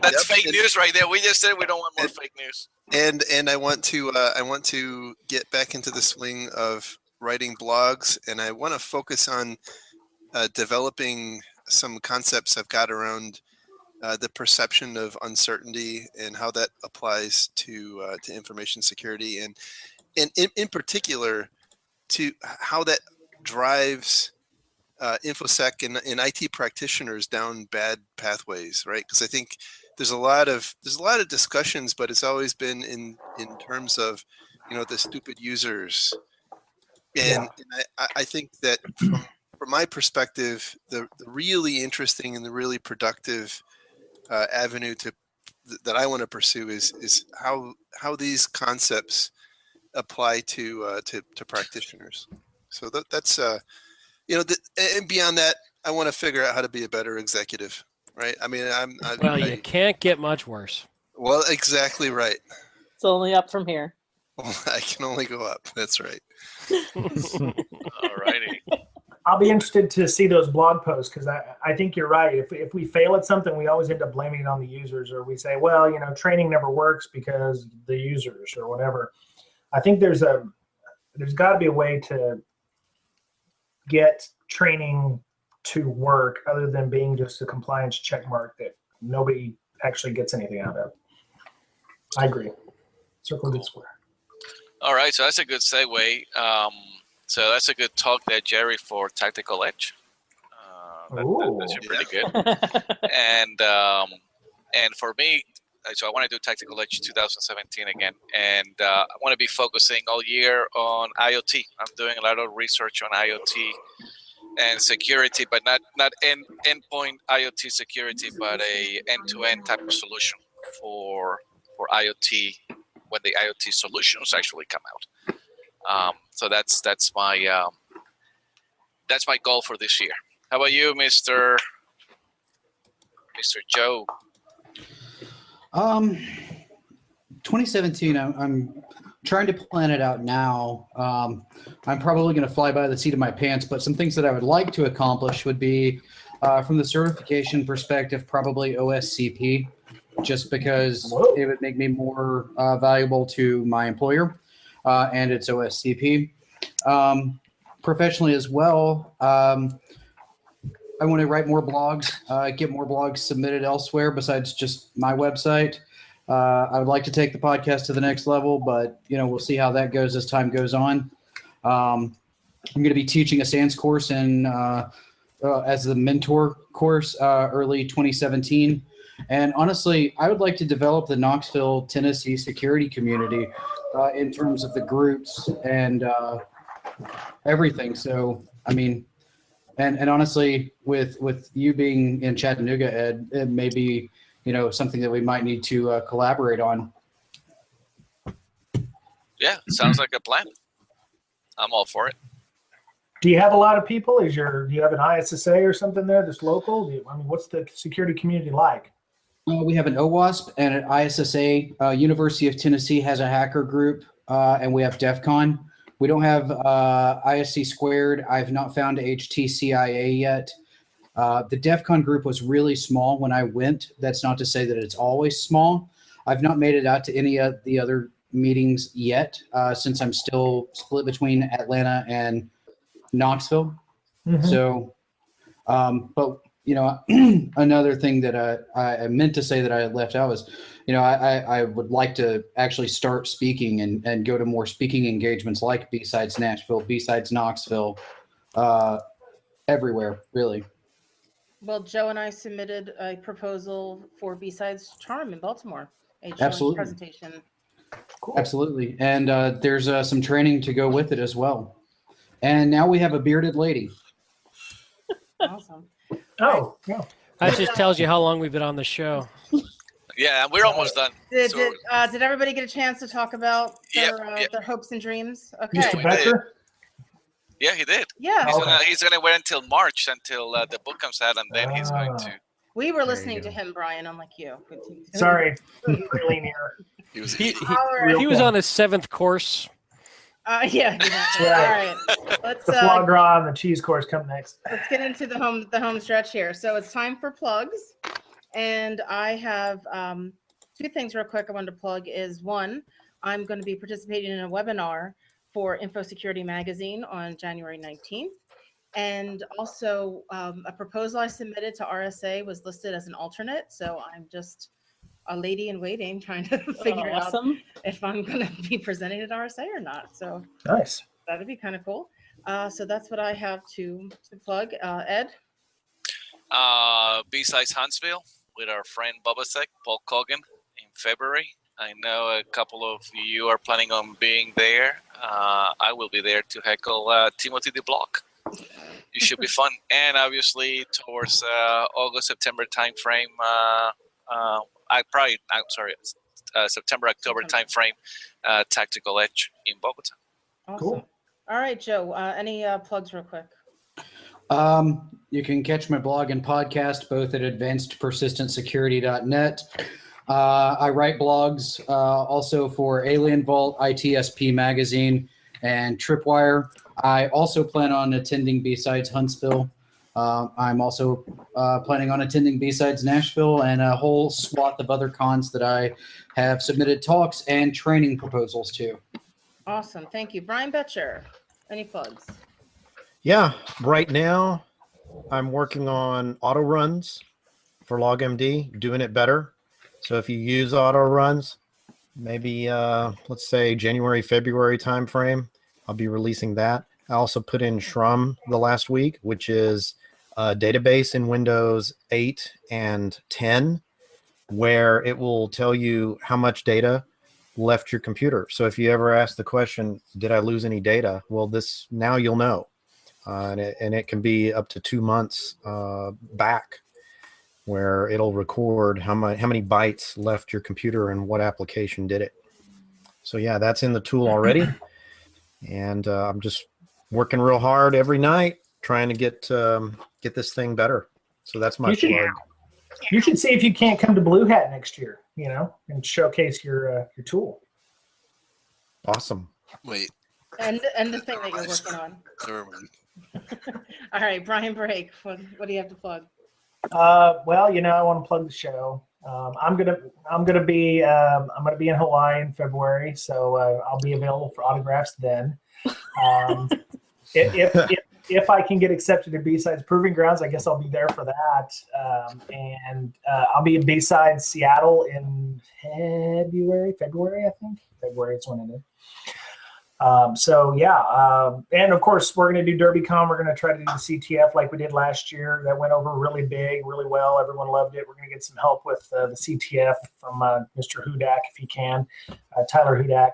Speaker 3: That's fake news right there. We just said we don't want more fake news.
Speaker 7: And I want to get back into the swing of writing blogs, and I want to focus on developing some concepts I've got around the perception of uncertainty and how that applies to information security, and in particular to how that drives InfoSec and IT practitioners down bad pathways, right? Because I think there's a lot of discussions, but it's always been in terms of the stupid users, and I think that from my perspective, the really interesting and the really productive avenue that I want to pursue is how these concepts apply to practitioners. So that's and beyond that, I want to figure out how to be a better executive, right? I mean,
Speaker 8: You can't get much worse.
Speaker 7: Well, exactly right.
Speaker 9: It's only up from here.
Speaker 7: Well, I can only go up. That's right.
Speaker 3: All righty.
Speaker 6: I'll be interested to see those blog posts because I think you're right. If we fail at something, we always end up blaming it on the users, or we say, well, training never works because the users or whatever. I think there's got to be a way to get training to work other than being just a compliance check mark that nobody actually gets anything out of. I agree. Circle good square.
Speaker 3: All right, so that's a good segue. So that's a good talk there, Jerry, for Tactical Edge. That's pretty good. And for me, so I want to do Tactical Edge 2017 again, and I want to be focusing all year on IoT. I'm doing a lot of research on IoT and security, but not endpoint IoT security, but a end-to-end type of solution for IoT when the IoT solutions actually come out. So that's my goal for this year. How about you, Mr. Joe?
Speaker 4: 2017, I'm trying to plan it out now. I'm probably going to fly by the seat of my pants, but some things that I would like to accomplish would be, from the certification perspective, probably OSCP, just because it would make me more valuable to my employer, and it's OSCP. Professionally as well, I want to write more blogs, get more blogs submitted elsewhere besides just my website. I would like to take the podcast to the next level, but we'll see how that goes as time goes on. I'm going to be teaching a SANS course in as the mentor course early 2017. And honestly, I would like to develop the Knoxville, Tennessee security community in terms of the groups and everything. So, I mean, and honestly, with you being in Chattanooga, Ed, it may be, something that we might need to collaborate on.
Speaker 3: Yeah, sounds like a plan. I'm all for it.
Speaker 6: Do you have a lot of people? Do you have an ISSA or something there that's local? What's the security community like?
Speaker 4: We have an OWASP and an ISSA. University of Tennessee has a hacker group, and we have DEF CON. We don't have ISC squared. I've not found HTCIA yet. The DEF CON group was really small when I went. That's not to say that it's always small. I've not made it out to any of the other meetings yet, since I'm still split between Atlanta and Knoxville.
Speaker 6: Mm-hmm.
Speaker 4: So, but another thing that I meant to say that I left out was, I would like to actually start speaking and go to more speaking engagements like B-Sides Nashville, B-Sides Knoxville, everywhere, really.
Speaker 2: Well, Joe and I submitted a proposal for B-Sides Charm in Baltimore. A joint
Speaker 4: Absolutely.
Speaker 2: presentation.
Speaker 6: Cool.
Speaker 4: Absolutely. And there's some training to go with it as well. And now we have a bearded lady.
Speaker 2: Awesome.
Speaker 6: Oh, yeah.
Speaker 8: That just tells you how long we've been on the show.
Speaker 3: Yeah, we're almost done.
Speaker 2: Did
Speaker 3: So-
Speaker 2: everybody get a chance to talk about
Speaker 3: Yep.
Speaker 2: their hopes and dreams? Okay.
Speaker 6: Mr. Becker?
Speaker 3: Yeah, he did.
Speaker 2: Yeah.
Speaker 3: He's gonna wait until March until the book comes out, and then he's going to.
Speaker 2: We were
Speaker 5: you
Speaker 2: listening
Speaker 5: go.
Speaker 2: to him, Brian, unlike you.
Speaker 6: Sorry. Really near.
Speaker 7: He was
Speaker 8: He
Speaker 6: Real
Speaker 8: was
Speaker 6: quick.
Speaker 8: on his 7th course.
Speaker 2: Yeah. All right. Let's
Speaker 6: The foie gras and the cheese course come next.
Speaker 2: let's get into the home stretch here. So it's time for plugs, and I have two things real quick I wanted to plug. Is one, I'm going to be participating in a webinar for Info Security Magazine on January 19th, and also a proposal I submitted to RSA was listed as an alternate. So I'm just a lady in waiting trying to figure out
Speaker 9: Awesome.
Speaker 2: if I'm going to be presenting at RSA or not. So
Speaker 6: Nice.
Speaker 2: that'd be kind of cool. So that's what I have to plug. Ed?
Speaker 3: B-Sides Huntsville with our friend Brakesec, Paul Cogan, in February. I know a couple of you are planning on being there. I will be there to heckle Timothy DeBlock. It should be fun. And obviously towards August, September timeframe, September, October timeframe, Tactical Edge in Bogota.
Speaker 2: Awesome.
Speaker 6: Cool.
Speaker 2: All right, Joe. Any plugs real quick?
Speaker 4: You can catch my blog and podcast both at advancedpersistentsecurity.net. I write blogs also for Alien Vault, ITSP Magazine, and Tripwire. I also plan on attending B-Sides Huntsville. I'm also planning on attending B-Sides Nashville and a whole swath of other cons that I have submitted talks and training proposals to.
Speaker 2: Awesome. Thank you. Brian Betcher, any plugs?
Speaker 5: Yeah, right now I'm working on auto runs for LogMD, doing it better. So if you use auto runs, maybe let's say January, February timeframe, I'll be releasing that. I also put in Shrum the last week, which is a database in Windows 8 and 10, where it will tell you how much data left your computer. So if you ever ask the question, did I lose any data? Well, now you'll know. And it can be up to 2 months back, where it'll record how many bytes left your computer and what application did it. So yeah, that's in the tool already. And I'm just working real hard every night trying to get this thing better. So that's my plug.
Speaker 6: You should see if you can't come to Blue Hat next year, and showcase your tool.
Speaker 5: Awesome.
Speaker 7: Wait.
Speaker 2: And the thing that you're working on.
Speaker 7: Never mind.
Speaker 2: All right, Brian Brake, what do you have to plug?
Speaker 6: Well, I want to plug the show. I'm gonna be in Hawaii in February, so I'll be available for autographs then. If I can get accepted to B-Sides Proving Grounds, I guess I'll be there for that. And I'll be in B-Sides Seattle in February, I think. February is when it is. And of course, we're going to do DerbyCon. We're going to try to do the CTF like we did last year. That went over really big, really well. Everyone loved it. We're going to get some help with the CTF from Mr. Hudak, if he can, Tyler Hudak.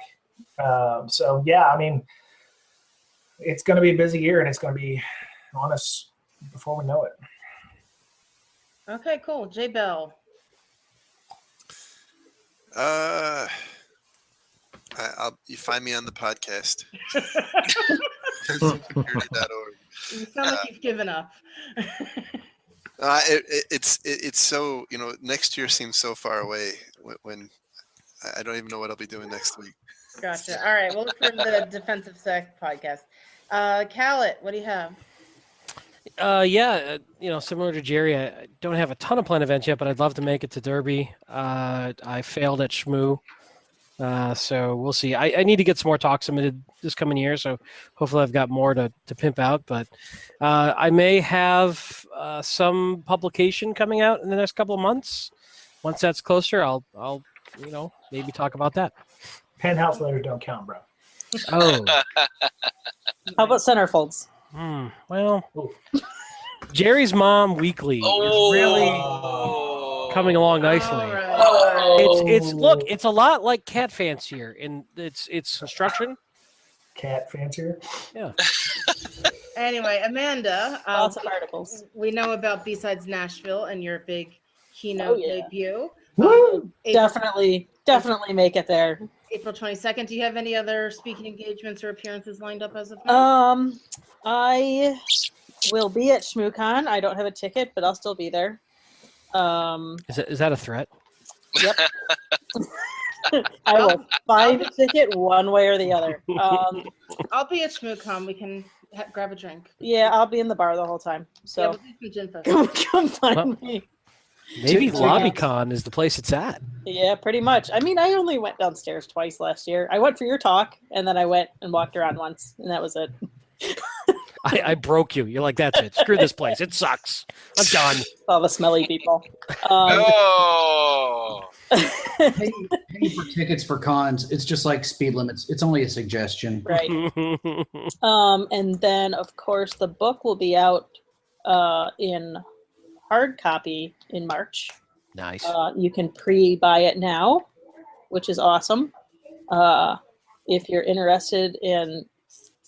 Speaker 6: It's going to be a busy year, and it's going to be on us before we know it.
Speaker 2: Okay, cool. J Bell.
Speaker 7: You find me on the podcast.
Speaker 2: You sound like you've given up.
Speaker 7: It's so, next year seems so far away when I don't even know what I'll be doing next week.
Speaker 2: Gotcha. All right, we'll look for the Defensive Sec podcast. Khaled, what do you have?
Speaker 8: Similar to Jerry, I don't have a ton of planned events yet, but I'd love to make it to Derby. I failed at Shmoo. So we'll see. I need to get some more talks submitted this coming year, so hopefully I've got more to pimp out. But I may have some publication coming out in the next couple of months. Once that's closer, I'll maybe talk about that.
Speaker 6: Penthouse letters don't count, bro.
Speaker 8: Oh.
Speaker 9: How about centerfolds?
Speaker 8: Well, Jerry's Mom Weekly is really coming along nicely.
Speaker 2: Right.
Speaker 8: It's a lot like Cat Fancier in its construction.
Speaker 6: Cat Fancier?
Speaker 8: Yeah.
Speaker 2: Anyway, Amanda,
Speaker 9: Lots of articles.
Speaker 2: we know about B-Sides Nashville and your big keynote debut.
Speaker 6: Woo!
Speaker 9: Definitely make it there.
Speaker 2: April 22nd. Do you have any other speaking engagements or appearances lined up as of now?
Speaker 9: I will be at ShmooCon. I don't have a ticket, but I'll still be there.
Speaker 8: Is that a threat?
Speaker 9: Yep. I will find a ticket one way or the other.
Speaker 2: I'll be at ShmooCon. We can grab a drink.
Speaker 9: Yeah, I'll be in the bar the whole time. So
Speaker 2: we'll do some gin fest.
Speaker 9: come find me.
Speaker 8: Maybe LobbyCon is the place it's at.
Speaker 9: Yeah, pretty much. I mean, I only went downstairs twice last year. I went for your talk, and then I went and walked around once, and that was it.
Speaker 8: I broke you. You're like, that's it. Screw this place. It sucks. I'm done.
Speaker 9: All the smelly people.
Speaker 4: Paying for tickets for cons, it's just like speed limits. It's only a suggestion.
Speaker 9: Right. And then, of course, the book will be out in hard copy in March.
Speaker 8: Nice.
Speaker 9: You can pre-buy it now, which is awesome. If you're interested in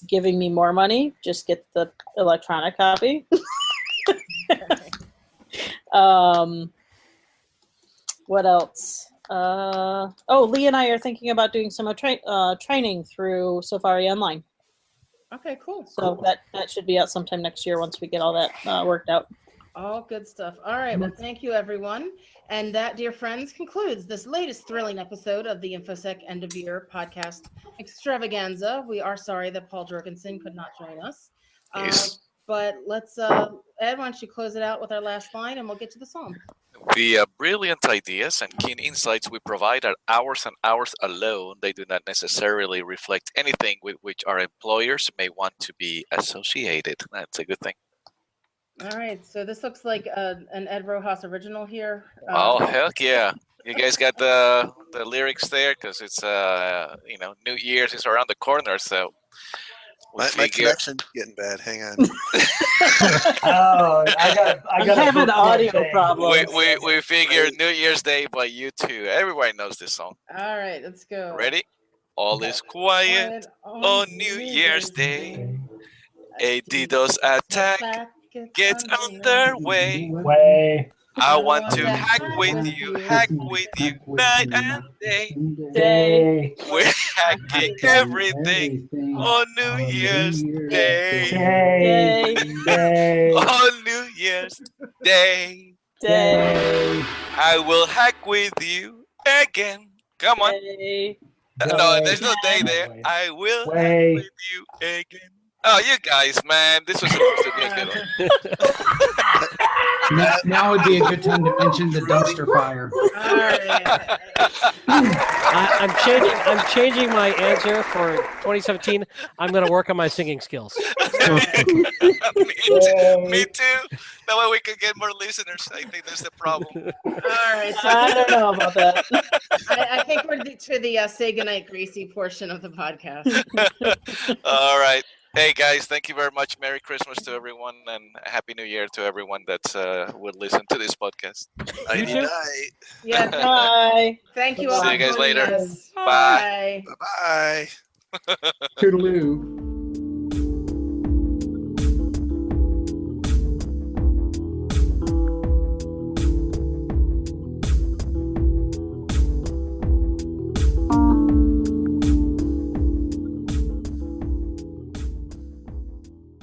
Speaker 9: giving me more money, just get the electronic copy. What else? Lee and I are thinking about doing some training through Safari Online.
Speaker 2: Okay, cool.
Speaker 9: So that should be out sometime next year once we get all that worked out.
Speaker 2: All good stuff. All right. Well, thank you, everyone. And that, dear friends, concludes this latest thrilling episode of the InfoSec End of Year Podcast Extravaganza. We are sorry that Paul Jorgensen could not join us.
Speaker 3: Yes.
Speaker 2: But let's, Ed, why don't you close it out with our last line and we'll get to the song.
Speaker 3: The brilliant ideas and keen insights we provide are ours and ours alone. They do not necessarily reflect anything with which our employers may want to be associated. That's a good thing.
Speaker 2: All right. So this looks like an Ed Rojas original here.
Speaker 3: Oh, heck yeah. You guys got the lyrics there? Because it's, New Year's is around the corner, so...
Speaker 7: My connection's getting bad. Hang on.
Speaker 6: I
Speaker 9: have an audio problem.
Speaker 3: We figured New Year's Day by U2. Everybody knows this song.
Speaker 2: All right, let's go.
Speaker 3: Ready? All is quiet on New Year's Day. A DDoS attack gets underway. I want to hack with you night and day. We're hacking everything on New Year's Day. On New Year's Day. I will hack with you again. Come on. No, there's no day there. I will hack with you again. Oh, you guys, man. This was supposed to be a good one.
Speaker 4: Now would be a good time to mention the dumpster fire.
Speaker 2: All right.
Speaker 8: I'm changing my answer for 2017. I'm going to work on my singing skills.
Speaker 3: Me too. That way we can get more listeners. I think that's the problem.
Speaker 2: All right. So
Speaker 9: I don't know about that.
Speaker 2: I think we're to the say goodnight, Gracie portion of the podcast.
Speaker 3: All right. Hey guys, thank you very much. Merry Christmas to everyone and Happy New Year to everyone that would listen to this podcast.
Speaker 7: Night.
Speaker 2: Yeah.
Speaker 9: Bye.
Speaker 2: Thank you all.
Speaker 3: See you guys
Speaker 2: for joining
Speaker 3: later.
Speaker 2: us.
Speaker 3: Bye.
Speaker 2: Bye.
Speaker 7: Bye.
Speaker 4: Toodaloo.